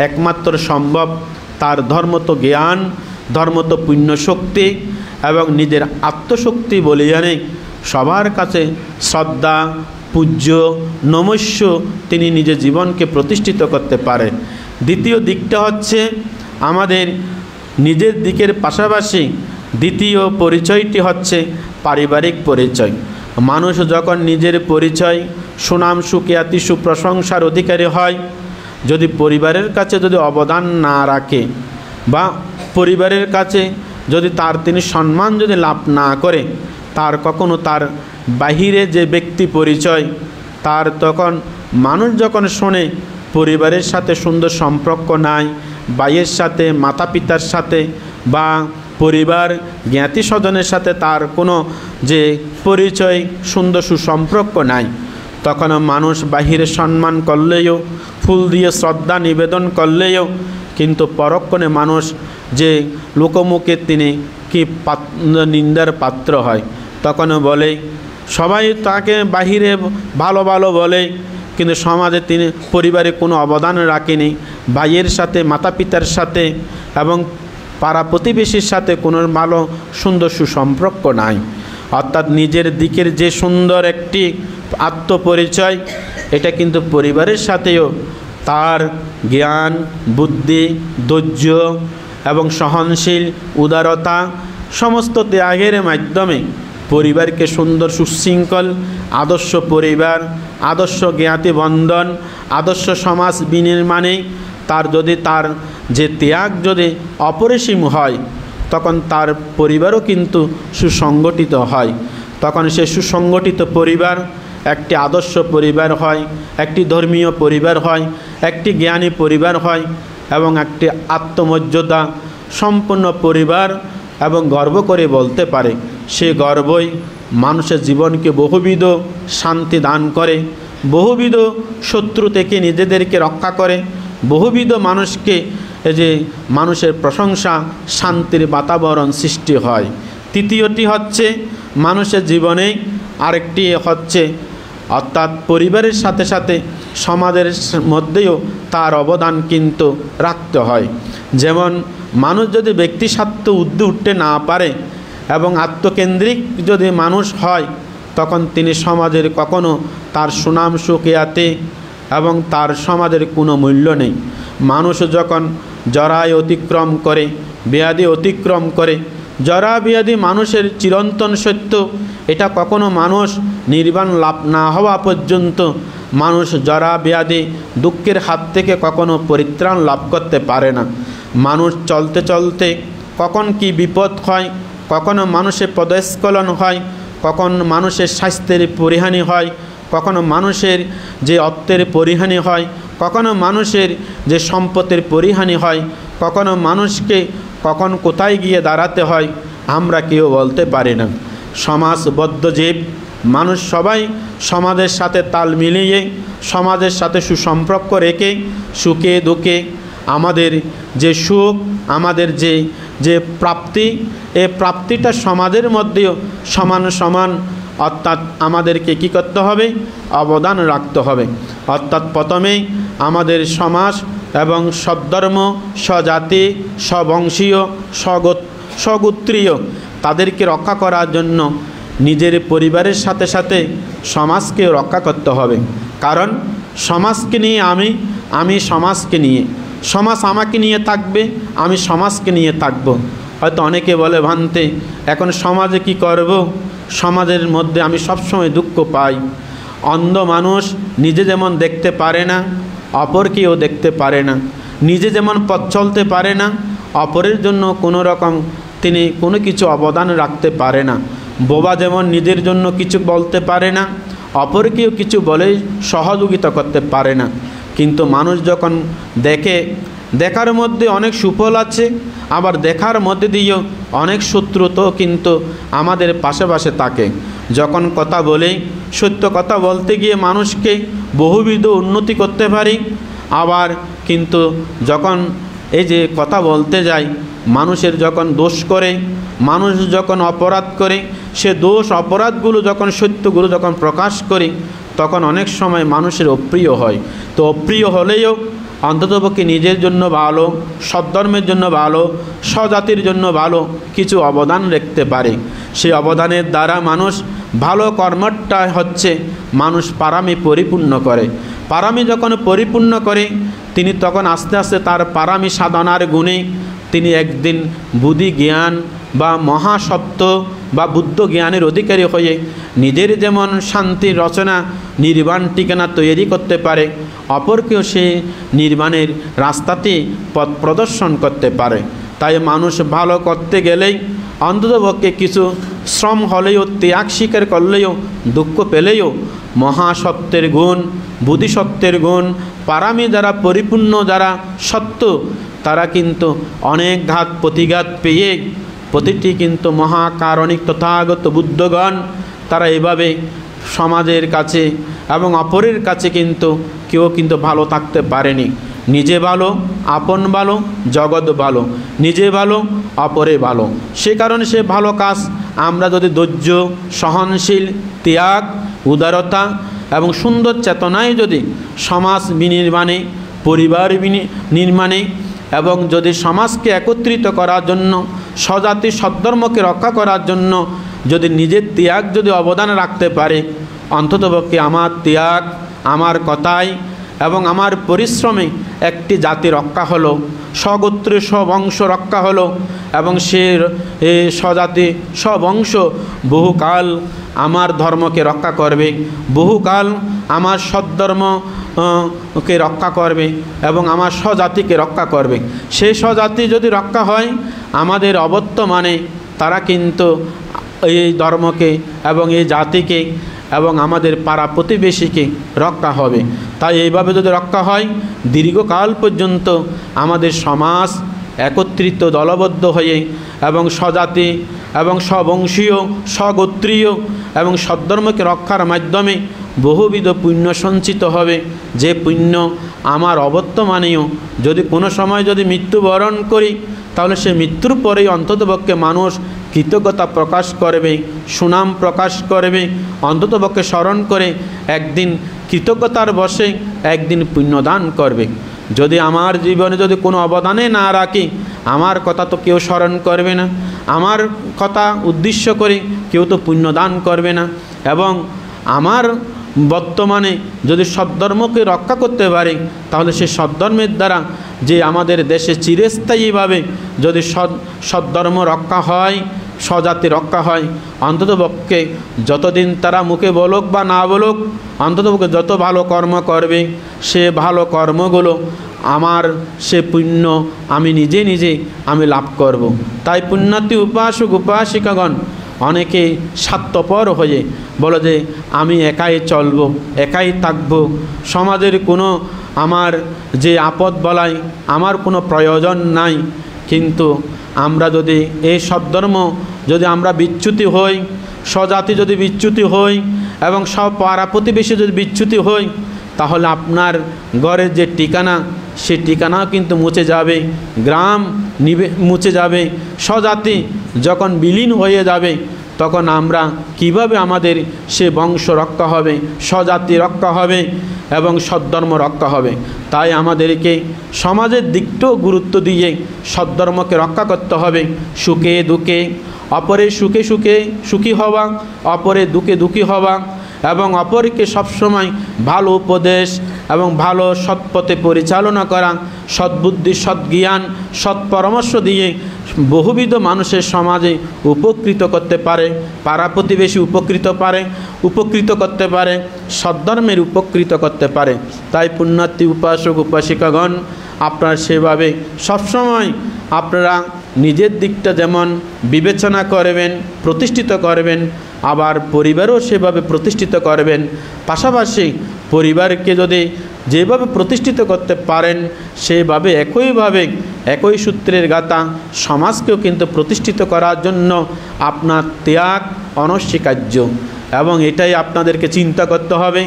একমাত্র সম্ভব তার ধর্মত জ্ঞান, ধর্মত পুণ্যশক্তি এবং নিজের আত্মশক্তি বলে জানে সবার কাছে শ্রদ্ধা পূজ্য নমস্য তিনি নিজের জীবনকে প্রতিষ্ঠিত করতে পারে। দ্বিতীয় দিকটা হচ্ছে আমাদের নিজের দিকের পাশাপাশি দ্বিতীয় পরিচয়টি হচ্ছে পারিবারিক পরিচয়। মানুষ যখন নিজের পরিচয় সুনাম সুখ্যাতি সুপ্রশংসার অধিকারী হয়, যদি পরিবারের কাছে যদি অবদান না রাখে বা পরিবারের কাছে যদি তার তিনি সম্মান যদি লাভ না করে, তার কখনো তার বাহিরে যে ব্যক্তি পরিচয় তার তখন মানুষ যখন শোনে পরিবারের সাথে সুন্দর সম্পর্ক নাই, ভাইয়ের সাথে, মাতা পিতার সাথে বা পরিবার জ্ঞাতি স্বজনের সাথে তার কোনো যে পরিচয় সুন্দর সুসম্পর্ক নাই, তখন মানুষ বাহিরে সম্মান করলেও, ফুল দিয়ে শ্রদ্ধা নিবেদন করলেও কিন্তু পরক্ষণে মানুষ যে লোকমুখে তিনি কি নিন্দার পাত্র হয়। তখন বলে সবাই তাকে বাহিরে ভালো ভালো বলে, কিন্তু সমাজে তিনি পরিবারে কোনো অবদান রাখেনি, ভাইয়ের সাথে, মাতা পিতার সাথে এবং পাড়া প্রতিবেশীর সাথে কোনো ভালো সুন্দর সুসম্পর্ক নাই। অর্থাৎ নিজের দিকের যে সুন্দর একটি আত্মপরিচয়, এটা কিন্তু পরিবারের সাথেও তার জ্ঞান, বুদ্ধি, ধৈর্য এবং সহনশীল, উদারতা সমস্ত ত্যাগের মাধ্যমে পরিবারকে সুন্দর সুশৃঙ্খল আদর্শ পরিবার, আদর্শ জ্ঞাতি বন্ধন, আদর্শ সমাজ বিনির্মাণে তার যদি তার যে ত্যাগ যদি অপরিসীম হয়, তখন তার পরিবারও কিন্তু সুসংগঠিত হয়। তখন সে সুসংগঠিত পরিবার একটি আদর্শ পরিবার হয়, একটি ধর্মীয় পরিবার হয়, একটি জ্ঞানী পরিবার হয় এবং একটি আত্মমর্যাদা সম্পন্ন পরিবার এবং গর্ব করে বলতে পারে। সে গর্বই মানুষের জীবনকে বহুবিধ শান্তি দান করে, বহুবিধ শত্রু থেকে নিজেদেরকে রক্ষা করে, বহুবিধ মানুষকে যে মানুষের প্রশংসা, শান্তির বাতাবরণ সৃষ্টি হয়। তৃতীয়টি হচ্ছে মানুষের জীবনে আরেকটি হচ্ছে অর্থাৎ পরিবারের সাথে সাথে সমাজের মধ্যেও তার অবদান কিন্তু রাখতে হয়। যেমন মানুষ যদি ব্যক্তি স্বার্থ ঊর্ধ্বে উঠতে না পারে এবং আত্মকেন্দ্রিক যদি মানুষ হয়, তখন তিনি সমাজের কখনো তার সুনাম সুখ্যাতি এবং তার সমাজের কোনো মূল্য নেই। মানুষ যখন জরায় অতিক্রম করে, ব্যাধি অতিক্রম করে, জরা ব্যাধি মানুষের চিরন্তন সত্য, এটা কখনো মানুষ নির্বাণ লাভ না হওয়া পর্যন্ত মানুষ জরা ব্যাধি দুঃখের হাত থেকে কখনো পরিত্রাণ লাভ করতে পারে না। মানুষ চলতে চলতে কখন কি বিপদ হয়, কখনো মানুষের পদস্খলন হয়, কখন মানুষের স্বাস্থ্যের পরিহানি হয়, কখনো মানুষের যে অর্থের পরিহানি হয়, কখনো মানুষের যে সম্পদের পরিহানি হয়, কখনো মানুষকে কখন কোথায় গিয়ে দাঁড়াতে হয় আমরা কেউ বলতে পারি না। সমাজবদ্ধ জীব মানুষ, সবাই সমাজের সাথে তাল মিলিয়ে সমাজের সাথে সুসম্পর্ক রেখে সুখে দুঃখে আমাদের যে সুখ, আমাদের যে প্রাপ্তি, এই প্রাপ্তিটা সমাজের মধ্যেও সমান সমান অর্থাৎ আমাদেরকে কী করতে হবে? অবদান রাখতে হবে। অর্থাৎ প্রথমেই আমাদের সমাজ এবং সদ্ধর্ম, স্বজাতি, স্ববংশীয়, স্বগোত্রীয় তাদেরকে রক্ষা করার জন্য নিজের পরিবারের সাথে সাথে সমাজকে রক্ষা করতে হবে। কারণ সমাজকে নিয়ে আমি সমাজকে নিয়ে, সমাজ আমাকে নিয়ে থাকবে, আমি সমাজকে নিয়ে থাকব। হয়তো অনেকে বলে ভান্তে এখন সমাজে কি করব, সমাজের মধ্যে আমি সবসময় দুঃখ পাই। অন্ধ মানুষ নিজে যেমন দেখতে পারে না, অপরকেও দেখতে পারে না। নিজে যেমন পথ চলতে পারে না, অপরের জন্য কোনো রকম তিনি কোনো কিছু অবদান রাখতে পারে না। বোবা যেমন নিজের জন্য কিছু বলতে পারে না, অপরকেও কিছু বলে সহযোগিতা করতে পারে না। কিন্তু মানুষ যখন দেখার মধ্যে অনেক সুফল আছে, আবার দেখার মধ্যে দিয়েও অনেক শত্রুতাও কিন্তু আমাদের পাশে থাকে। যখন কথা বলে, সত্য কথা বলতে গিয়ে মানুষকে বহুবিধ উন্নতি করতে পারি, আবার কিন্তু যখন এই যে কথা বলতে যাই, মানুষের যখন দোষ করে, মানুষ যখন অপরাধ করে, সে দোষ অপরাধগুলো যখন সত্যগুলো যখন প্রকাশ করি, তখন অনেক সময় মানুষের অপ্রিয় হয়। তো অপ্রিয় হলেও অন্ততপক্ষে নিজের জন্য ভালো, সদ্ধর্মের জন্য ভালো, স্বজাতির জন্য ভালো কিছু অবদান রাখতে পারে। সেই অবদানের দ্বারা মানুষ ভালো কর্মটা হচ্ছে মানুষ পারামি পরিপূর্ণ করে। পারামি যখন পরিপূর্ণ করে, তিনি তখন আস্তে আস্তে তার পারামি সাধনার গুণে তিনি একদিন বুদ্ধি জ্ঞান বা মহাসত্য বা বুদ্ধ জ্ঞানের অধিকারী হয়ে নিজের যেমন শান্তির রচনা নির্বাণ ঠিকানা তৈরি করতে পারে, অপরকেও সে নির্বাণের রাস্তাতে পথ প্রদর্শন করতে পারে। তাই মানুষ ভালো করতে গেলেই অন্ততপক্ষে কিছু শ্রম হলেও, ত্যাগ স্বীকার করলেও, দুঃখ পেলেও মহাসত্যের গুণ, বুদ্ধিসত্ত্বের গুণ, পারামি যারা পরিপূর্ণ, যারা সত্য, তারা কিন্তু অনেক ঘাত প্রতিঘাত পেয়ে প্রতিটি কিন্তু মহাকারণিক তথাগত বুদ্ধগণ তারা এভাবে সমাজের কাছে এবং অপরের কাছে কিন্তু কেউ কিন্তু ভালো থাকতে পারেনি। নিজে ভালো, আপন ভালো, জগৎ ভালো, নিজে ভালো, অপরে ভালো। সে কারণে সে ভালো কাজ আমরা যদি ধৈর্য, সহনশীল, ত্যাগ, উদারতা এবং সুন্দর চেতনায় যদি সমাজ বিনির্মাণে, পরিবার নির্মাণে এবং যদি সমাজকে একত্রিত করার জন্য, স্বজাতি সদ্ধর্মকে রক্ষা করার জন্য যদি নিজের ত্যাগ যদি অবদান রাখতে পারে, অন্ততপক্ষে আমার ত্যাগ, আমার কথায় এবং আমার পরিশ্রমে একটি জাতি রক্ষা হলো, স্বগোত্রে স্ববংশ রক্ষা হলো এবং সে স্বজাতি স্ববংশ বহুকাল আমার ধর্মকে রক্ষা করবে, বহুকাল আমার সদ্ধর্মকে রক্ষা করবে এবং আমার স্বজাতিকে রক্ষা করবে। সেই স্বজাতি যদি রক্ষা হয়, আমাদের অবর্তমানে তারা কিন্তু এই ধর্মকে এবং এই জাতিকে এবং আমাদের পাড়া প্রতিবেশীকে রক্ষা হবে। তাই এইভাবে যদি রক্ষা হয়, দীর্ঘকাল পর্যন্ত আমাদের সমাজ একত্রিত দলবদ্ধ হয়ে এবং স্বজাতি এবং স্ববংশীয়, স্বগোত্রীয় এবং সদ্ধর্মকে রক্ষার মাধ্যমে বহুবিধ পুণ্য সঞ্চিত হবে। যে পুণ্য আমার অবর্তমানেও যদি কোনো সময় যদি মৃত্যুবরণ করি, তাহলে সে মৃত্যুর পরেই অন্ততপক্ষে মানুষ কৃতজ্ঞতা প্রকাশ করবে, সুনাম প্রকাশ করবে, অন্ততপক্ষে স্মরণ করে একদিন কৃতজ্ঞতার বশে একদিন পুণ্যদান করবে। যদি আমার জীবনে যদি কোনো অবদানে না রাখি, আমার কথা তো কেউ স্মরণ করবে না, আমার কথা উদ্দেশ্য করে কেউ তো পুণ্যদান করবে না। এবং আমার বর্তমানে যদি সদ্ধর্মকে রক্ষা করতে পারি, তাহলে সেই সদ্ধর্মের দ্বারা যে আমাদের দেশে চিরস্থায়ীভাবে যদি সদ্ধর্ম রক্ষা হয়, স্বজাতি রক্ষা হয়, অন্ততপক্ষে যতদিন তারা মুখে বলুক বা না বলুক, অন্ততপক্ষে যত ভালো কর্ম করবে, সে ভালো কর্মগুলো আমার সে পুণ্য আমি নিজে নিজে আমি লাভ করব। তাই পুণ্যার্থী উপাসক উপাসিকাগণ অনেকে স্বার্থপর হয়ে বলে যে আমি একাই চলব, একাই থাকব, সমাজের কোনো আমার যে আপদ বলাই আমার কোনো প্রয়োজন নাই। কিন্তু আমরা যদি এই সদ্ধর্ম যদি আমরা বিচ্যুতি হই, স্বজাতি যদি বিচ্যুতি হই এবং সব পাড়া প্রতিবেশী যদি বিচ্যুতি হই, তাহলে আপনার ঘরের যে ঠিকানা সে ঠিকানাও কিন্তু মুছে যাবে, গ্রাম মুছে যাবে। স্বজাতি যখন বিলীন হয়ে যাবে, তখন আমরা কিভাবে আমাদের সে বংশ রক্ষা হবে, স্বজাতি রক্ষা হবে এবং সদ্ধর্ম রক্ষা হবে। তাই আমাদেরকে সমাজের দিকটাও গুরুত্ব দিয়ে সদ্ধর্মকে রক্ষা করতে হবে। সুখে দুঃখে, অপরের সুখে সুখে সুখী হওয়া, অপরের দুঃখে দুঃখী হওয়া এবং অপরকে সবসময় ভালো উপদেশ এবং ভালো সৎপথে পরিচালনা করা, সদ্বুদ্ধি, সদ্জ্ঞান, সৎ পরামর্শ দিয়ে বহুবিধ মানুষের সমাজে উপকৃত করতে পারে, পাড়া প্রতিবেশী উপকৃত করতে পারে, সদ্ধর্মের উপকৃত করতে পারে। তাই পুণ্যার্থী উপাসক উপাসিকাগণ আপনারা সেভাবে সবসময় আপনারা নিজের দিকটা যেমন বিবেচনা করবেন, প্রতিষ্ঠিত করবেন, আবার পরিবারও সেভাবে প্রতিষ্ঠিত করবেন। পাশাপাশি পরিবারকে যদি যেভাবে প্রতিষ্ঠিত করতে পারেন, সেভাবে একইভাবে একই সূত্রের গাথা সমাজকেও কিন্তু প্রতিষ্ঠিত করার জন্য আপনার ত্যাগ অনস্বীকার্য। এবং এটাই আপনাদেরকে চিন্তা করতে হবে।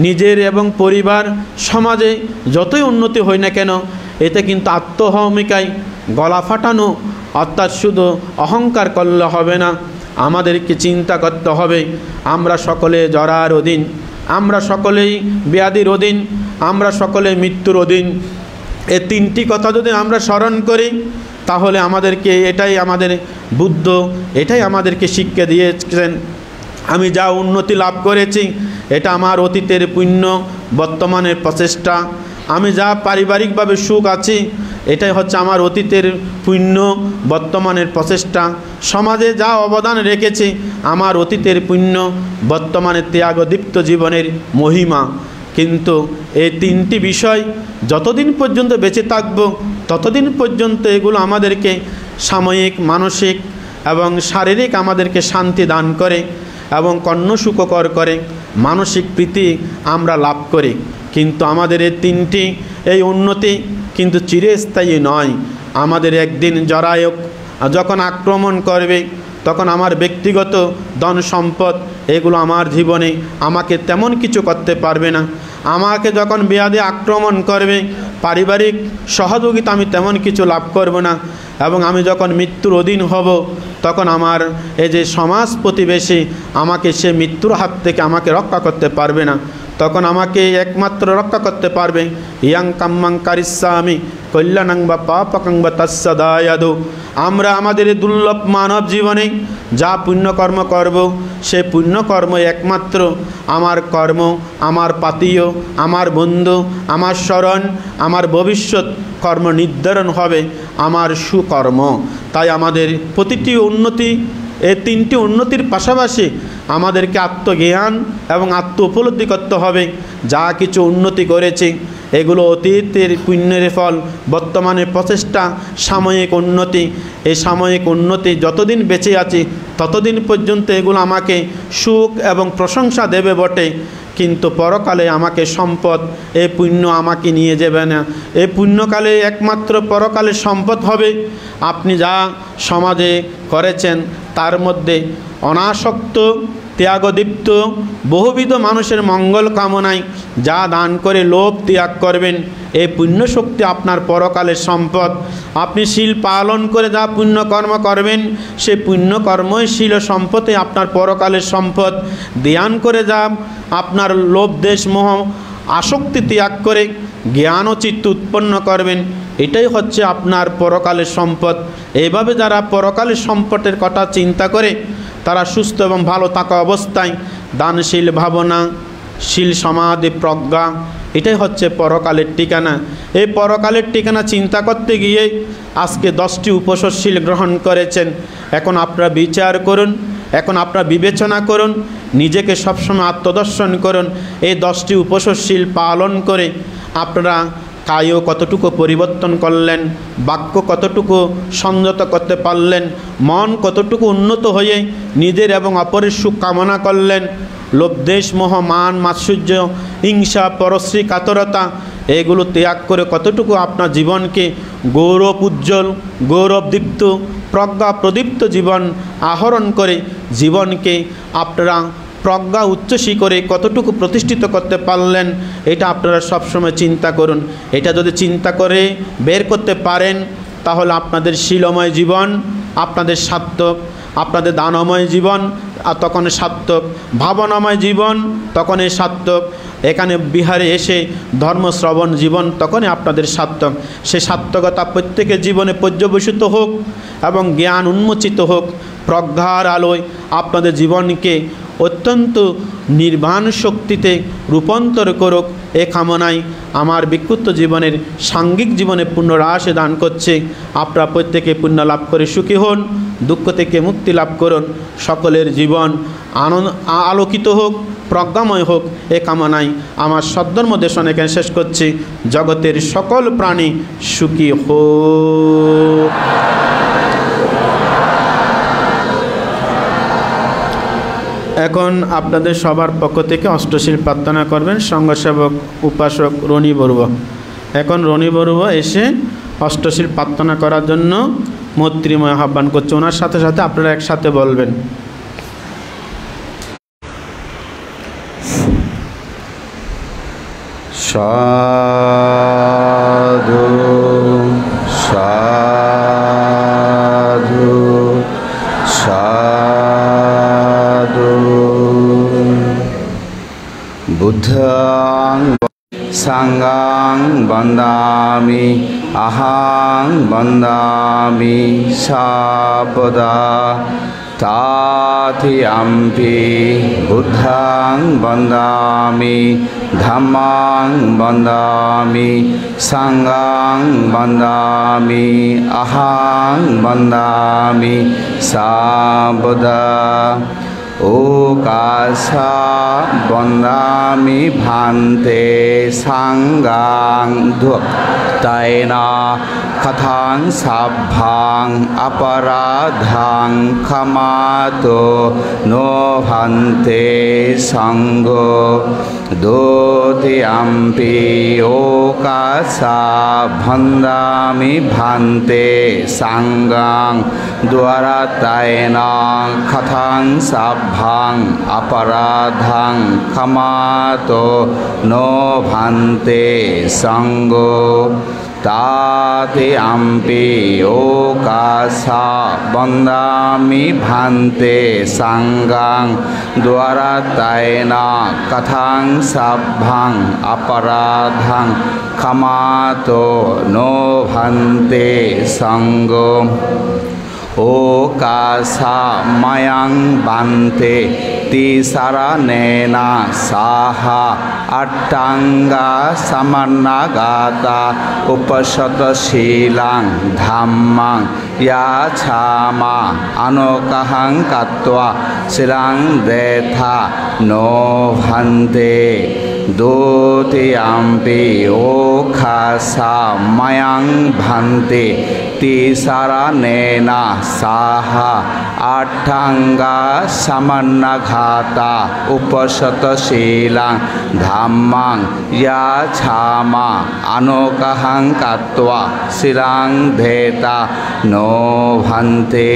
নিজের এবং পরিবার সমাজে যতই উন্নতি হয় না কেন, এতে কিন্তু আত্মহমিকায় গলা ফাটানো অর্থাৎ শুধু অহংকার করলে হবে না। আমাদেরকে চিন্তা করতে হবে আমরা সকলে জরার অধীন, আমরা সকলেই ব্যাধির অধীন, আমরা সকলে মৃত্যুর অধীন। এই তিনটি কথা যদি আমরা স্মরণ করি, তাহলে আমাদেরকে এটাই আমাদের বুদ্ধ এটাই আমাদেরকে শিক্ষা দিয়েছেন। আমি যা উন্নতি লাভ করেছি এটা আমার অতীতের পুণ্য, বর্তমানের প্রচেষ্টা আমি যা পারিবারিকভাবে সুখ আছি, এটাই হচ্ছে আমার অতীতের পুণ্য, বর্তমানের প্রচেষ্টা। সমাজে যা অবদান রেখেছি, আমার অতীতের পুণ্য, বর্তমানের ত্যাগদীপ্ত জীবনের মহিমা। কিন্তু এই তিনটি বিষয় যতদিন পর্যন্ত বেঁচে থাকব, ততদিন পর্যন্ত এগুলো আমাদেরকে সাময়িক, মানসিক এবং শারীরিক আমাদেরকে শান্তি দান করে এবং কর্ণসুখকর করে, মানসিক প্রীতি আমরা লাভ করি। কিন্তু আমাদের এই তিনটি, এই উন্নতি কিন্তু চিরস্থায়ী নয়। আমাদের একদিন জরায়ক যখন আক্রমণ করবে, তখন আমার ব্যক্তিগত ধন সম্পদ এগুলো আমার জীবনে আমাকে তেমন কিছু করতে পারবে না। আমাকে যখন ব্যাধি আক্রমণ করবে, পারিবারিক সহযোগিতা আমি তেমন কিছু লাভ করব না। এবং আমি যখন মৃত্যুর অধীন হব, তখন আমার এই যে সমাজ প্রতিবেশী আমাকে সে মৃত্যুর হাত থেকে আমাকে রক্ষা করতে পারবে না। তখন আমাকে একমাত্র রক্ষা করতে পারবে ইয়াং কাম্মাং কারিস্বামী কল্যাণাং বা পাপকাং বা তৎসদায়াদু। আমরা আমাদের দুর্লভ মানব জীবনে যা পুণ্যকর্ম করব, সে পুণ্যকর্ম একমাত্র আমার কর্ম, আমার পাতীয়, আমার বন্ধু, আমার স্মরণ, আমার ভবিষ্যৎ কর্ম নির্ধারণ হবে আমার সুকর্ম। তাই আমাদের প্রতিটি উন্নতি, এই তিনটি উন্নতির পাশাপাশি আমাদেরকে আত্মজ্ঞান এবং আত্ম উপলব্ধি করতে হবে। যা কিছু উন্নতি করেছি এগুলো অতীতের পুণ্যের ফল, বর্তমানে প্রচেষ্টা, সাময়িক উন্নতি। এই সাময়িক উন্নতি যতদিন বেঁচে আছি ততদিন পর্যন্ত এগুলো আমাকে সুখ এবং প্রশংসা দেবে বটে, কিন্তু পরকালে আমাকে সম্পদ, এই পুণ্য আমাকে নিয়ে যাবে না। এই পুণ্যকালে একমাত্র পরকালে সম্পদ হবে আপনি যা সমাজে করেছেন, তার মধ্যে অনাসক্ত, ত্যাগদীপ্ত, বহুবিধ মানুষের মঙ্গল কামনায় যা দান করে লোভ ত্যাগ করবেন, এই পুণ্যশক্তি আপনার পরকালের সম্পদ। আপনি শীল পালন করে যা পুণ্যকর্ম করবেন, সে পুণ্যকর্মই শীল সম্পদে আপনার পরকালের সম্পদ। ধ্যান করে যা আপনার লোভ, দেশ, মোহ, আসক্তি ত্যাগ করে জ্ঞান ও চিত্ত উৎপন্ন করবেন, এটাই হচ্ছে আপনার পরকালের সম্পদ। এইভাবে যারা পরকালের সম্পদের কথা চিন্তা করে, তারা সুস্থ এবং ভালো থাকা অবস্থায় দানশীল ভাবনা, শীল, সমাধি, প্রজ্ঞা, এটাই হচ্ছে পরকালের ঠিকানা। এই পরকালের ঠিকানা চিন্তা করতে গিয়ে আজকে 10টি উপসর্শীল গ্রহণ করেছেন। এখন আপনারা বিচার করুন, এখন আপনারা বিবেচনা করুন, নিজেকে সবসময় আত্মদর্শন করুন। এই 10টি উপসর্শীল পালন করে আপনারা কায়ও কতটুকু পরিবর্তন করলেন, বাক্য কতটুকু সংযত করতে পারলেন, মন কতটুকু উন্নত হয়ে নিজের এবং অপরের সুখ কামনা করলেন। লোভ, দেশ, মোহ, মান, মাৎসর্য, হিংসা, পরশ্রী, কাতরতা এগুলো ত্যাগ করে কতটুকু আপনার জীবনকে গৌরব উজ্জ্বল, গৌরবদীপ্ত, প্রজ্ঞা প্রদীপ্ত জীবন আহরণ করে জীবনকে আপনারা প্রজ্ঞা উচ্চ শিখরে কতটুকু প্রতিষ্ঠিত করতে পারলেন, এটা আপনারা সবসময় চিন্তা করুন। এটা যদি চিন্তা করে বের করতে পারেন, তাহলে আপনাদের শীলময় জীবন আপনাদের সার্থক, আপনাদের দানময় জীবন তখন সার্থক, ভাবনাময় জীবন তখনই সার্থক। এখানে বিহারে এসে ধর্মশ্রবণ জীবন তখনই আপনাদের সার্থক। সে সার্থকতা প্রত্যেকের জীবনে পর্যবেসিত হোক এবং জ্ঞান উন্মোচিত হোক, প্রজ্ঞার আলোয় আপনাদের জীবনকে অত্যন্ত নির্বাণ শক্তিতে রূপান্তর করুক, এ কামনায় আমার বিক্ষুব্ধ জীবনের সাঙ্গিক জীবনে পুণ্যরাশি দান করছে। আপনারা প্রত্যেকে পুণ্য লাভ করে সুখী হন, দুঃখ থেকে মুক্তি লাভ করুন, সকলের জীবন আলোকিত হোক, প্রজ্ঞাময় হোক, এ কামনায় আমার সদ্ধর্ম দেশন এখানে শেষ করছি। জগতের সকল প্রাণী সুখী হোক। এখন আপনাদের সবার পক্ষ থেকে অষ্টশীল প্রার্থনা করবেন সংঘসেবক উপাসক রনি বড়ুয়া। এখন রনি বড়ুয়া এসে অষ্টশীল প্রার্থনা করার জন্য মৈত্রীময় আহ্বান করছে। ওনার সাথে সাথে আপনারা একসাথে বলবেন। সাধু সাধু সাধু বুদ্ধং সাঙ্গাং বন্দামি अहं वन्दामि सर्वदा तथापि बुद्धं वन्दामि धम्मं वन्दामि संघं वन्दामि अहं वन्दामि सर्वदा ओकासा वन्दामि भान्ते संघं धुक्तेन कथं सभ्भं अपराधं क्षमातो नो भन्ते संघो द्वितीयम्पि ओकासा वन्दामि भान्ते संघं द्वारतेन कथं सभ्भं अपराधं क्षमातो नो भन्ते संघो तथापि ओकासा वन्दामि भान्ते संघं द्वारतेन कथं सभ्भं अपराधं क्षमातो नो भन्ते संघो ओकासा मयं भन्ते तिसरणेन सह अट्टाङ्गा समन्नागता उपशतशीलं धम्मं याचामा अनोकहं कत्वा शिलं देथा नो भन्ते द्वितीयम्पि ओकासा मयं भन्ते तिसरणेन सह अट्टाङ्गा समन्नागता उपशतशीलं धम्मं याचामा अनोकहं कत्वा शिलं देता नो भन्ते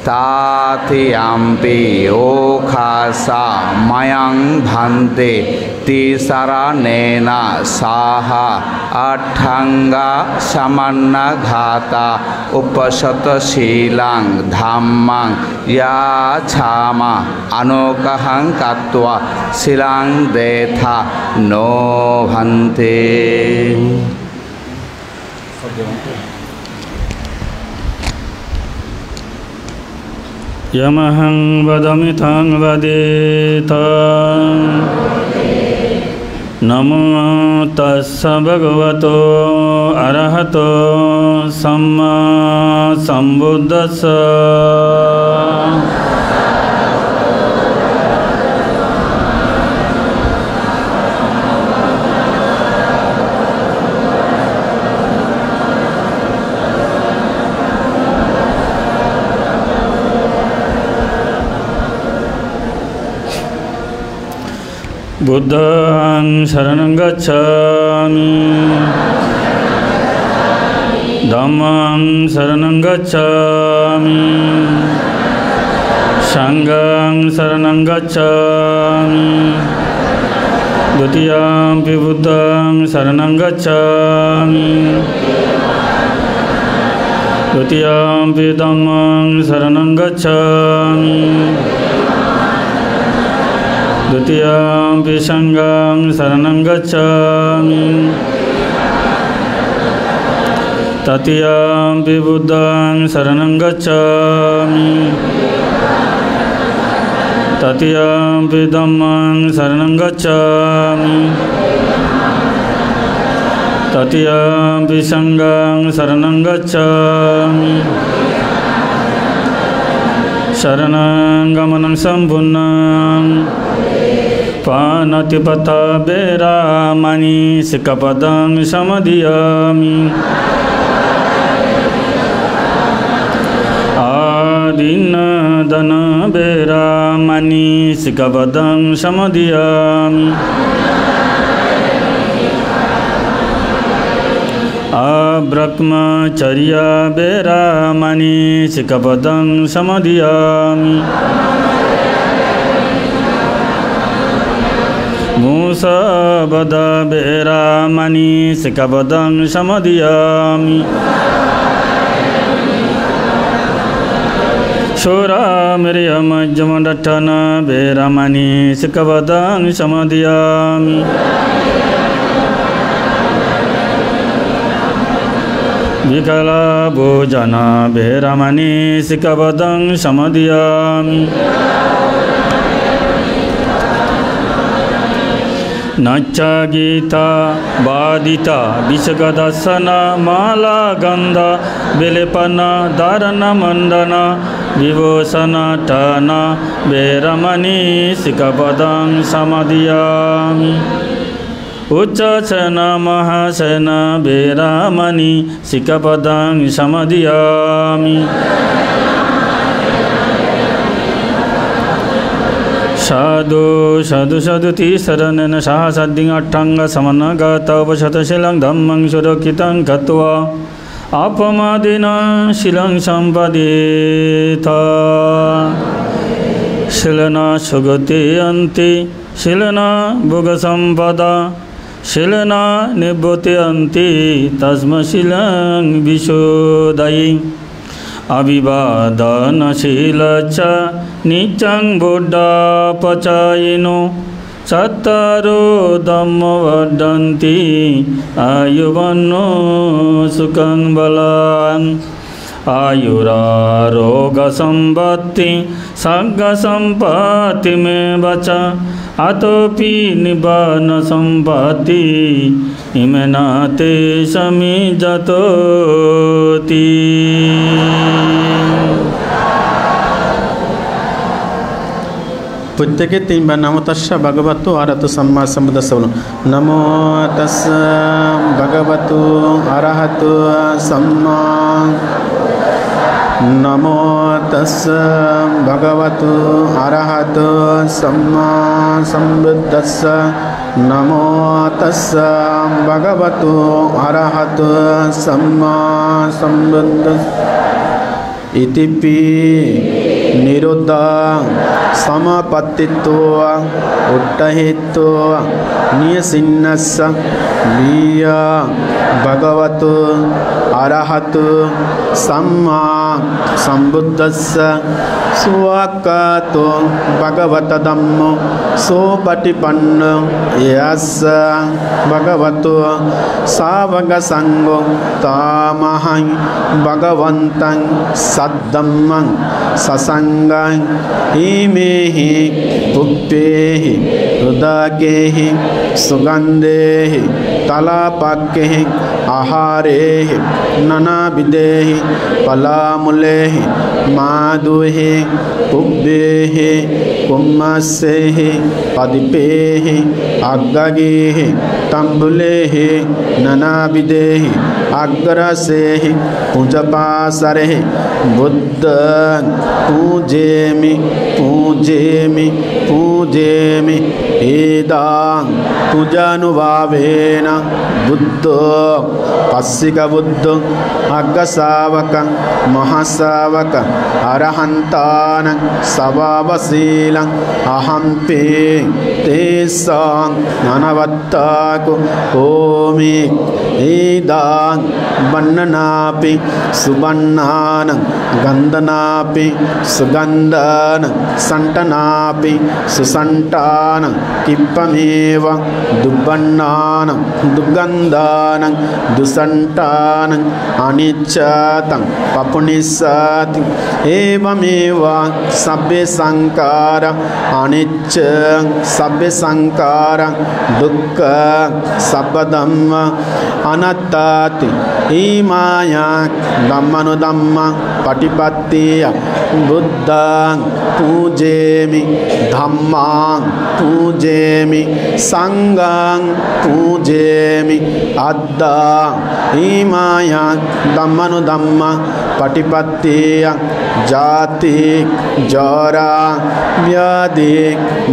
तथापि ओकासा मयं भन्ते तिसरणेन सह अट्टाङ्गा समन्नागता उपशतशीलं धम्मं याचामा अनोकहं कत्वा शिलं देथा नो भन्ते यमहं वदामि तं वदेत नमो तस्स भगवतो अरहतो सम्मा सम्बुद्धस्स बुद्धं शरणं गच्छामि धम्मं शरणं गच्छामि संघं शरणं गच्छामि द्वितीयम्पि बुद्धं शरणं गच्छामि द्वितीयम्पि धम्मं शरणं गच्छामि द्वितीयम्पि संघं शरणं गच्छामि तृतीयम्पि बुद्धं शरणं गच्छामि तृतीयम्पि धम्मं शरणं गच्छामि तृतीयम्पि संघं शरणं गच्छामि शरणं गमनं सम्पूर्णं पाणिपाता वेरमणि सिक्खपदं समादयामि आदिन्नदान वेरमणि सिक्खपदं समादयामि ब्रह्मचर्य वेरमणि सिक्खपदं समादयामि मूसवध वेरमणि सिक्खपदं समादयामि शूरमिर्यमज्जमदट्टन वेरमणि सिक्खपदं समादयामि विकलाभोजना वेरमणि सिकपदं समदयामि नच्च गीता बादिता विषगदर्शन माला गंध विलेपन धारण मंडन विभूषण टन वेरमणि सिकपदं समदयामि उच्चसन महासन वेरमणि सिकपदं समदयामि साधु साधु साधु तीसरनेन सहस्रदिं अट्टांग समन्नगत उपशतशीलं धम्मं सुरक्षितं गत्वा अपमादेन शीलं सम्पदेत शीलना सुगते अन्ते शीलना भोगसम्पदा शीलना निभृते अन्ते तस्मशीलं विशोदये अभिवादनशील च निचं बुद्धपचायिनो चत्वारो धम्मो वर्धन्ति आयुवन्नो सुखं बलान् आयुरारोग्यसम्पत्ति सर्गसम्पत्तिमेव च अतोऽपि निबन्नसम्पत्ति इमेना ते समिजतोति প্রত্যেকে তিনবার নমো তস্য ভগবতো আরহতো সম্মা সম্বুদ্ধস্য বলুন। নমো তস্য ভগবতো আরহতো সম্মা নমো তস্য ভগবতো আরহতো সম্মা সম্বুদ্ধস্য নমো তস্য ভগবতো আরহতো সম্মা সম্বুদ্ধস্য ইতিপি निरुद्धा समपत्तित्व उट्टहित्व नियसिन्नस्य वीय भगवतो अरहतो सम्मा सम्बुद्धस्य स्वकतो भगवत धम्मो सोपटिपन्नो यस्य भगवतो सावक संगो तामहं भगवन्तं सद्धम्मं ससंगं हिमेहि पुप्पेहि रुदकेहि सुगन्धेहि तलापक्केहि आहारेहि नानाविधेहि फलामूलेहि माधुहि पुब्बेहि कुम्मस्सेहि पदिपेहि अग्गगेहि तम्बुलेहि नानाविधेहि अग्रसेहि पूजपासरेहि बुद्धं पूजेमि पूजेमि पूजेमि एदां पूजानुभावेन बुद्धो पस्सिक बुद्धो अग्गशावक महाशावक अरहन्तानं सभावशीलं अहं पे तेषां ननवत्ताको ओमि एदां वन्ननापि सुबन्नानं गन्धनापि सुगन्धानं सन्टनापि सुसन्टानं किप्पमेव दुब्बन्नानं दुर्गन्धानं दुसन्टानं अनिच्छतं पपुनिस्सति एवमेव सभ्य संकार अनिच्छ सभ्य संकार दुःख सबधम्म अनत्ताति माया धम्मनुधम्म पटिपत्तिय बुद्धं पूजेमि धम्मां पूजेमि संघं पूजेमि अद्दा माया धम्मनुधम्म पटिपत्तिय जाति जरा व्याधि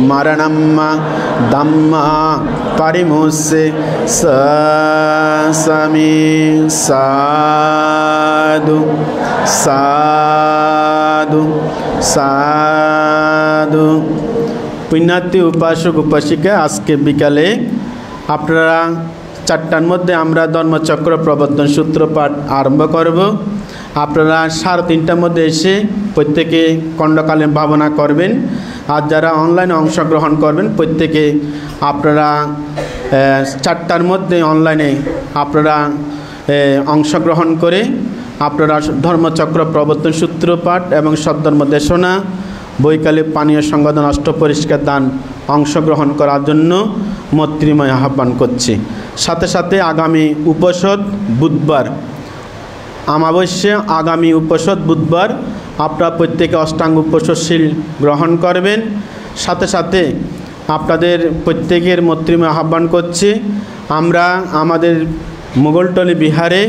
मरणं धम्म परिमुस्य समी साधु साधु साधु। पुण्यार्थी उपासक उपासिका আজকে বিকালে আপনারা 4টার মধ্যে আমরা ধর্মচক্র প্রবর্তন সূত্র পাঠ আরম্ভ করব। আপনারা 3:30টার মধ্যে এসে প্রত্যেকে খণ্ডকালীন ভাবনা করবেন। আর যারা অনলাইনে অংশগ্রহণ করবেন প্রত্যেকে আপনারা 4টার মধ্যে অনলাইনে আপনারা অংশগ্রহণ করে আপনারা ধর্মচক্র প্রবর্তন সূত্র পাঠ এবং সদ্ধর্ম দেশনা, বৈকালিক পানীয় সংবাদন, অষ্টপরিষ্কার দান অংশগ্রহণ করার জন্য মৈত্রীময় আহ্বান করছি। সাথে সাথে আগামী উপসদ বুধবার, আমাবস্যা আগামী উপসদ বুধবার আপনারা প্রত্যেকে অষ্টাঙ্গ উপসদশীল গ্রহণ করবেন। সাথে সাথে আপনাদের প্রত্যেকের মৈত্রীময় আহ্বান করছি, আমরা আমাদের মোগলটলি বিহারে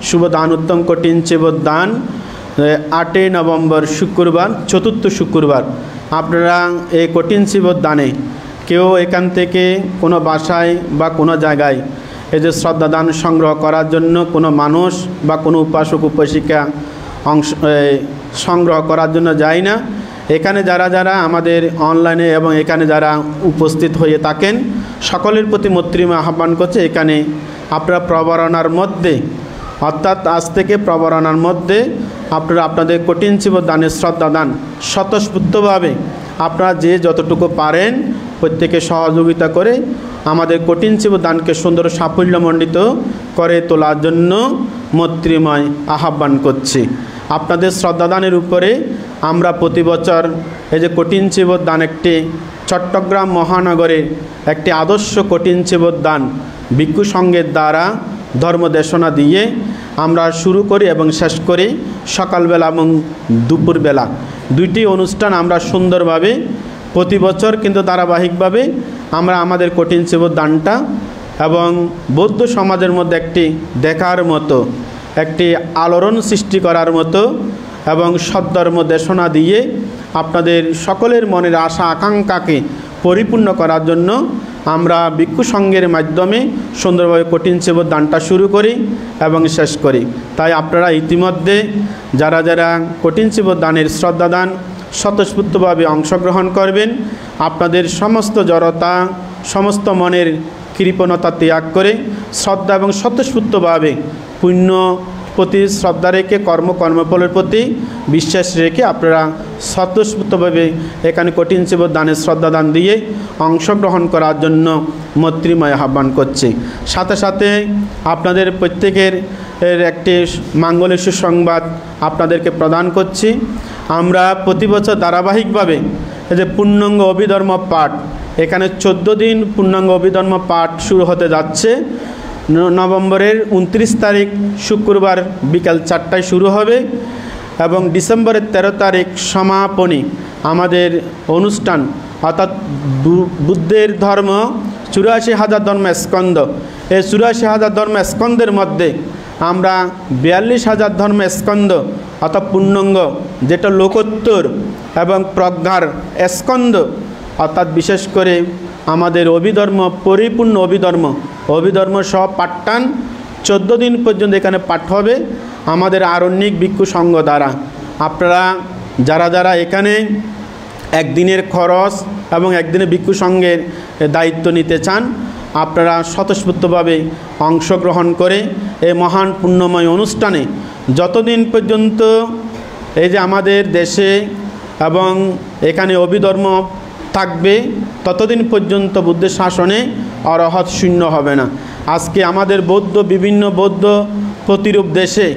শুভ দান উত্তম কঠিন চেবর দান 8 নভেম্বর শুক্রবার, চতুর্থ শুক্রবার আপনারা এই কঠিন চেবর দানে কেউ এখান থেকে কোনো বাসায় বা কোনো জায়গায় এই যে শ্রদ্ধাদান সংগ্রহ করার জন্য কোনো মানুষ বা কোনো উপাসক উপাসিকা সংগ্রহ করার জন্য যায় না। এখানে যারা যারা আমাদের অনলাইনে এবং এখানে যারা উপস্থিত হয়ে থাকেন সকলের প্রতি মৈত্রীময় আহ্বান করছে, এখানে আপনারা প্রবরণার মধ্যে অর্থাৎ আজ থেকে প্রবরণার মধ্যে আপনারা আপনাদের কঠিন চেবর দানের শ্রদ্ধাদান স্বতঃস্ফূর্তভাবে আপনারা যে যতটুকু পারেন প্রত্যেকে সহযোগিতা করে আমাদের কঠিন চেবর দানকে সুন্দর সাফল্যমণ্ডিত করে তোলার জন্য মৈত্রীময় আহ্বান করছি। আপনাদের শ্রদ্ধাদানের উপরে আমরা প্রতি বছর এই যে কঠিন চেবর দান একটি চট্টগ্রাম মহানগরের একটি আদর্শ কঠিন চেবর দান ভিক্ষু সংঘের দ্বারা ধর্মদেশনা দিয়ে আমরা শুরু করি এবং শেষ করি সকালবেলা এবং দুপুরবেলা। দুইটি অনুষ্ঠান আমরা সুন্দরভাবে প্রতি বছর কিন্তু ধারাবাহিকভাবে আমরা আমাদের কঠিন চেবর দানটা এবং বৌদ্ধ সমাজের মধ্যে একটি দেখার মতো, একটি আলোড়ন সৃষ্টি করার মতো এবং সদ্ধর্ম দেশনা দিয়ে আপনাদের সকলের মনের আশা আকাঙ্ক্ষাকে পরিপূর্ণ করার জন্য আমরা ভিক্ষু সংঘের মাধ্যমে সুন্দরভাবে কঠিন চেবর দানটা শুরু করি এবং শেষ করি। তাই আপনারা ইতিমধ্যে যারা যারা কঠিন চেবর দানের শ্রদ্ধাদান স্বতঃস্ফূর্তভাবে অংশগ্রহণ করবেন, আপনাদের সমস্ত জড়তা, সমস্ত মনের কৃপণতা ত্যাগ করে শ্রদ্ধা এবং স্বতঃস্ফূর্তভাবে পুণ্য প্রতি শ্রদ্ধা রেখে কর্মফলের প্রতি বিশ্বাস রেখে আপনারা স্বতঃস্ফূর্তভাবে এখানে কঠিন চেবর দানের শ্রদ্ধাদান দিয়ে অংশগ্রহণ করার জন্য মৈত্রীময় আহ্বান করছি। সাথে সাথে আপনাদের প্রত্যেকের একটি মাঙ্গলিক সুসংবাদ আপনাদেরকে প্রদান করছি। আমরা প্রতি বছর ধারাবাহিকভাবে এই যে পূর্ণাঙ্গ অভিধর্ম পাঠ, এখানে 14 দিন পূর্ণাঙ্গ অভিধর্ম পাঠ শুরু হতে যাচ্ছে। নভেম্বরের 29 তারিখ শুক্রবার বিকাল 4টায় শুরু হবে এবং ডিসেম্বরের 13 তারিখ সমাপনী আমাদের অনুষ্ঠান, অর্থাৎ বুদ্ধের ধর্ম 84,000 ধর্ম স্কন্ধ। এই 84,000 ধর্ম স্কন্ধের মধ্যে আমরা 42,000 ধর্ম স্কন্ধ অর্থাৎ পূর্ণাঙ্গ, যেটা লোকোত্তর এবং প্রজ্ঞার স্কন্ধ, অর্থাৎ বিশেষ করে আমাদের অভিধর্ম, পরিপূর্ণ অভিধর্ম সহ পাঠটান 14 দিন পর্যন্ত এখানে পাঠ হবে আমাদের আরণ্যিক ভিক্ষু সংঘ দ্বারা। আপনারা যারা যারা এখানে একদিনের খরচ এবং একদিনের ভিক্ষু সংঘের দায়িত্ব নিতে চান, আপনারা স্বতঃস্ফূর্তভাবে অংশগ্রহণ করে এই মহান পুণ্যময় অনুষ্ঠানে যতদিন পর্যন্ত এই যে আমাদের দেশে এবং এখানে অভিধর্ম থাকবে ততদিন পর্যন্ত বুদ্ধের শাসনে অরহৎ শূন্য হবে না। আজকে আমাদের বিভিন্ন বৌদ্ধ প্রতিরূপ দেশে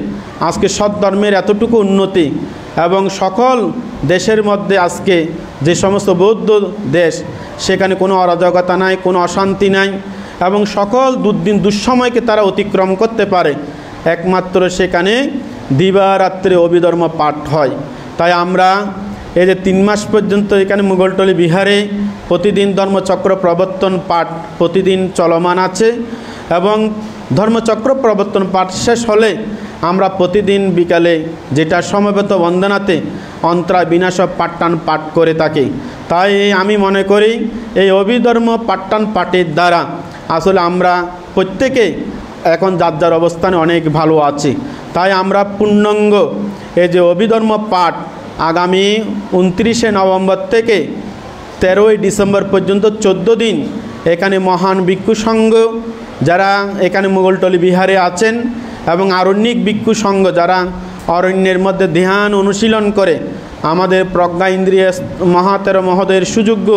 আজকে সৎধর্মের এতটুকু উন্নতি এবং সকল দেশের মধ্যে আজকে যে সমস্ত বৌদ্ধ দেশ সেখানে কোনো অরাজকতা নাই, কোনো অশান্তি নাই এবং সকল দুঃসময়কে তারা অতিক্রম করতে পারে একমাত্র সেখানে দিবারাত্রে অভিধর্ম পাঠ হয়। তাই আমরা এই যে 3 মাস পর্যন্ত এখানে মুঘলটলি বিহারে প্রতিদিন ধর্মচক্র প্রবর্তন পাঠ প্রতিদিন চলমান আছে এবং ধর্মচক্র প্রবর্তন পাঠ শেষ হলে আমরা প্রতিদিন বিকালে যেটা সমবেত বন্দনাতে অন্তরা বিনাশ পাঠটান পাঠ করে থাকি। তাই আমি মনে করি এই অভিধর্ম পাঠটান পাঠের দ্বারা আসলে আমরা প্রত্যেকে এখন যার যার অবস্থানে অনেক ভালো আছি। তাই আমরা পূর্ণাঙ্গ এই যে অভিধর্ম পাঠ আগামী 29শে নভেম্বর থেকে 13ই ডিসেম্বর পর্যন্ত 14 দিন এখানে মহান ভিক্ষু সংঘ যারা এখানে মুঘলটলি বিহারে আছেন এবং আরণ্যিক ভিক্ষু সংঘ যারা অরণ্যের মধ্যে ধ্যান অনুশীলন করে আমাদের প্রজ্ঞা ইন্দ্রিয় মহাতের মহোদয়ের সুযোগ্য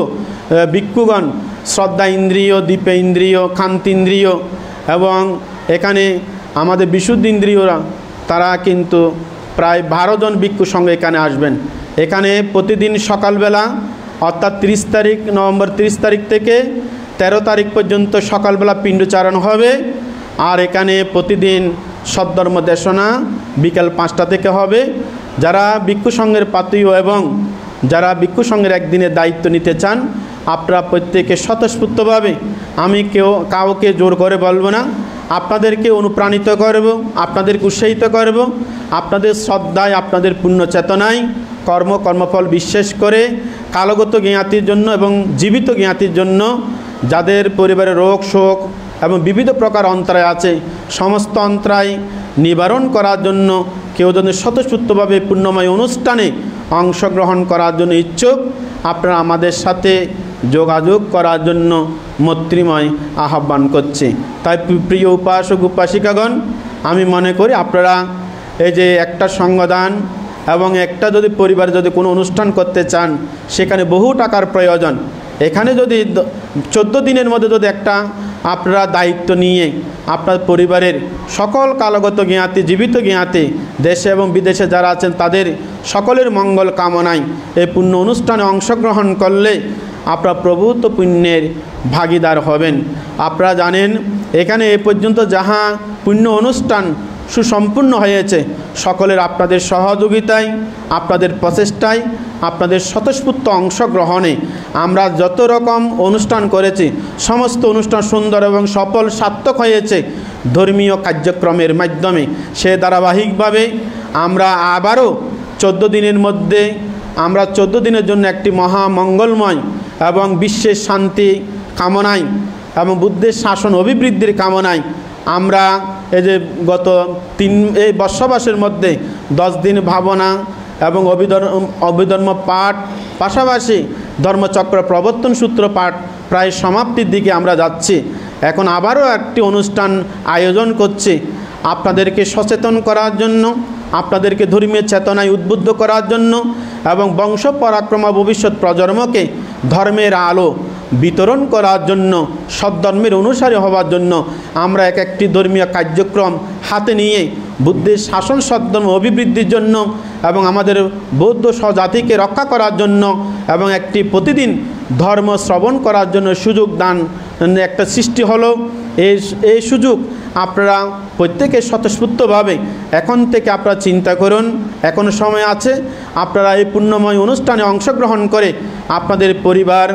ভিক্ষুগণ শ্রদ্ধা ইন্দ্রিয়, দীপে ইন্দ্রিয়, কান্তি ইন্দ্রিয় এবং এখানে আমাদের বিশুদ্ধ ইন্দ্রিয়রা তারা কিন্তু প্রায় 12 জন ভিক্ষু সঙ্গে এখানে আসবেন। এখানে প্রতিদিন সকালবেলা অর্থাৎ 30 তারিখ নভেম্বর 30 তারিখ থেকে 13 তারিখ পর্যন্ত সকালবেলা পিণ্ডচারণ হবে। আর এখানে প্রতিদিন সদ্ধর্ম দেশনা বিকাল 5টা থেকে হবে। যারা ভিক্ষু সংঘের পাত্রীয় এবং যারা ভিক্ষু সংঘের একদিনের দায়িত্ব নিতে চান, আপনারা প্রত্যেকে স্বতঃস্ফূর্তভাবে, আমি কাউকে জোর করে বলবো না, আপনাদেরকে অনুপ্রাণিত করব, আপনাদেরকে উৎসাহিত করব, আপনাদের শ্রদ্ধায়, আপনাদের পুণ্য চেতনায় কর্মফল বিশ্বাস করে কালগত জ্ঞাতির জন্য এবং জীবিত জ্ঞাতির জন্য যাদের পরিবারে রোগ শোক এবং বিবিধ প্রকার অন্তরায় আছে, সমস্ত অন্তরায় নিবারণ করার জন্য কেউ যদি স্বতঃস্ফূর্তভাবে পুণ্যময় অনুষ্ঠানে অংশগ্রহণ করার জন্য ইচ্ছুক, আপনারা আমাদের সাথে যোগাযোগ করার জন্য মৈত্রীময় আহ্বান করছি। তাই প্রিয় উপাসক উপাসিকাগণ, আমি মনে করি আপনারা এই যে একটা সঙ্গদান এবং একটা যদি পরিবারে যদি কোনো অনুষ্ঠান করতে চান, সেখানে বহু টাকার প্রয়োজন। এখানে যদি 14 দিনের মধ্যে যদি একটা আপনারা দায়িত্ব নিয়ে আপনার পরিবারের সকল কালগত জ্ঞাতি, জীবিত জ্ঞাতি, দেশে এবং বিদেশে যারা আছেন তাদের সকলের মঙ্গল কামনায় এই পুণ্য অনুষ্ঠানে অংশগ্রহণ করলে আপনারা প্রভূত পুণ্যের ভাগীদার হবেন। আপনারা জানেন এখানে এ পর্যন্ত যাহা পুণ্য অনুষ্ঠান সুসম্পূর্ণ হয়েছে, সকলের আপনাদের সহযোগিতায়, আপনাদের প্রচেষ্টায়, আপনাদের স্বতঃস্ফূর্ত অংশগ্রহণে আমরা যত রকম অনুষ্ঠান করেছি সমস্ত অনুষ্ঠান সুন্দর এবং সফল সার্থক হয়েছে ধর্মীয় কার্যক্রমের মাধ্যমে। সে ধারাবাহিকভাবে আমরা আবারও 14 দিনের মধ্যে আমরা 14 দিনের জন্য একটি মহামঙ্গলময় এবং বিশ্বের শান্তি কামনায় এবং বুদ্ধের শাসন অভিবৃদ্ধির কামনায় আমরা এই যে গত এই বর্ষবাসের মধ্যে 10 দিন ভাবনা এবং অভিধর্ম পাঠ, পাশাপাশি ধর্মচক্র প্রবর্তন সূত্র পাঠ প্রায় সমাপ্তির দিকে আমরা যাচ্ছি। এখন আবারও একটি অনুষ্ঠান আয়োজন করছি আপনাদেরকে সচেতন করার জন্য, আপনাদেরকে ধর্মীয় চেতনায় উদ্বুদ্ধ করার জন্য এবং বংশ পরাক্রম ভবিষ্যৎ প্রজন্মকে ধর্মের আলো বিতরণ করার জন্য, সদ্ধর্মের অনুসারী হওয়ার জন্য আমরা একটি ধর্মীয় কার্যক্রম হাতে নিয়ে বুদ্ধের শাসন সদ্ধর্ম অভিবৃদ্ধির জন্য এবং আমাদের বৌদ্ধ স্বজাতিকে রক্ষা করার জন্য এবং একটি প্রতিদিন ধর্ম শ্রবণ করার জন্য সুযোগ দান একটা সৃষ্টি হলো। এই সুযোগ আপনারা প্রত্যেকে স্বতঃস্ফূর্তভাবে এখন থেকে আপনারা চিন্তা করুন, এখনও সময় আছে, আপনারা এই পুণ্যময় অনুষ্ঠানে অংশগ্রহণ করে আপনাদের পরিবার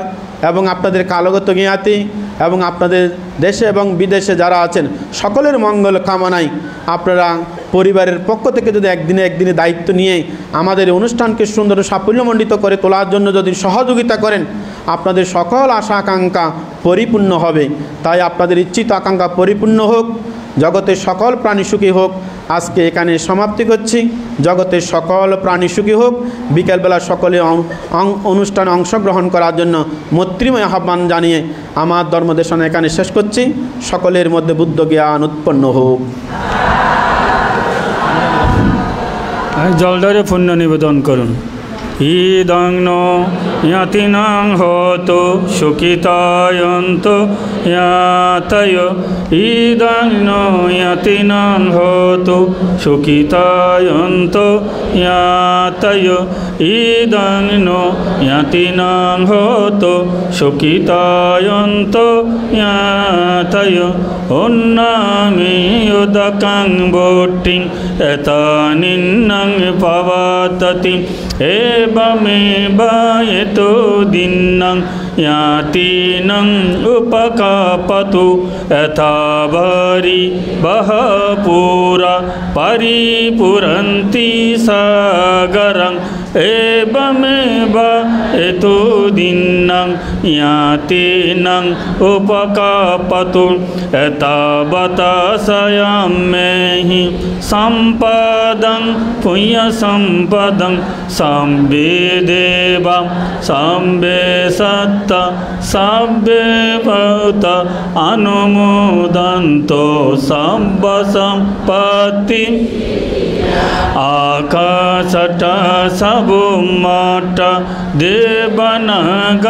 এবং আপনাদের কালগত জ্ঞাতি এবং আপনাদের দেশে এবং বিদেশে যারা আছেন সকলের মঙ্গল কামনায় আপনারা পরিবারের পক্ষ থেকে যদি একদিনে দায়িত্ব নিয়ে আমাদের অনুষ্ঠানকে সুন্দর সাফল্যমণ্ডিত করে তোলার জন্য যদি সহযোগিতা করেন, আপনাদের সকল আশা আকাঙ্ক্ষা পরিপূর্ণ হবে। তাই আপনাদের ইচ্ছিত আকাঙ্ক্ষা পরিপূর্ণ হোক, জগতের সকল প্রাণী সুখী হোক। আজকে এখানে সমাপ্তি করছি। জগতের সকল প্রাণী সুখী হোক। বিকেলবেলা সকলে অনুষ্ঠানে অংশগ্রহণ করার জন্য মৈত্রীময় আহ্বান জানিয়ে আমার ধর্মদেশনা এখানে শেষ করছি। সকলের মধ্যে বুদ্ধ জ্ঞান উৎপন্ন হোক। জল ধরে পুণ্য নিবেদন করুন। ইদং নো ইয়াতিনাং হতো সুখিতায়ন্ত ইয়াতয়। ইদং নো ইয়াতিনাং হতো সুখিতায়ন্ত ইয়াতয়। ইদং নো ইয়াতিনাং হতো সুখিতায়ন্ত ইয়াতয়। অন্নামি উদকং বোটিং এতানিন্নং পাবাততি। এবমেবায়তো দিন্নং ইয়াতিনং উপকাপতু। যথাভারি বহপুরা পরিপুরন্তি সাগরং। এবমেবায়তো দিন্নং ইয়াতিনং উপকাপতু। এতাবতাসয়ামেহি সম্পদং পুণ্য সম্পদং। সাম্বে দেবা সাম্বে সত্ত সাব্বে ভূত অনুমোদন্ত সাব্ব সম্পত্তি आकाशट सबुमट देवनाग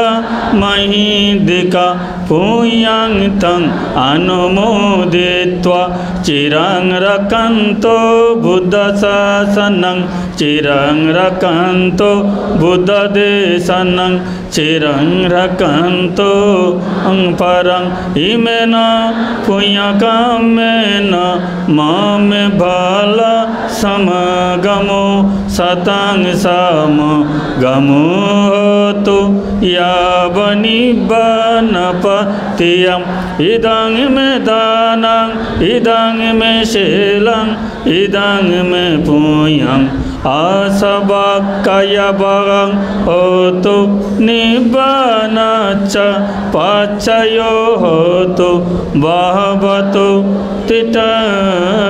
महिदिका पुयं तं अनुमोदित्वा चिरं रक्षन्तो बुद्धशासनं चिरं रक्षन्तो बुद्धदेशनं चिरं रक्षन्तो परं इमेन पुण्यकामेन मम बल समगमो सतं समगमो होतु यावनिबनपतियं इदं मे दानं इदं मे शीलं इदं मे पुण्यं असवक्कयवं होतु निबनच्च पचयो होतु भवतु तिष्ठतु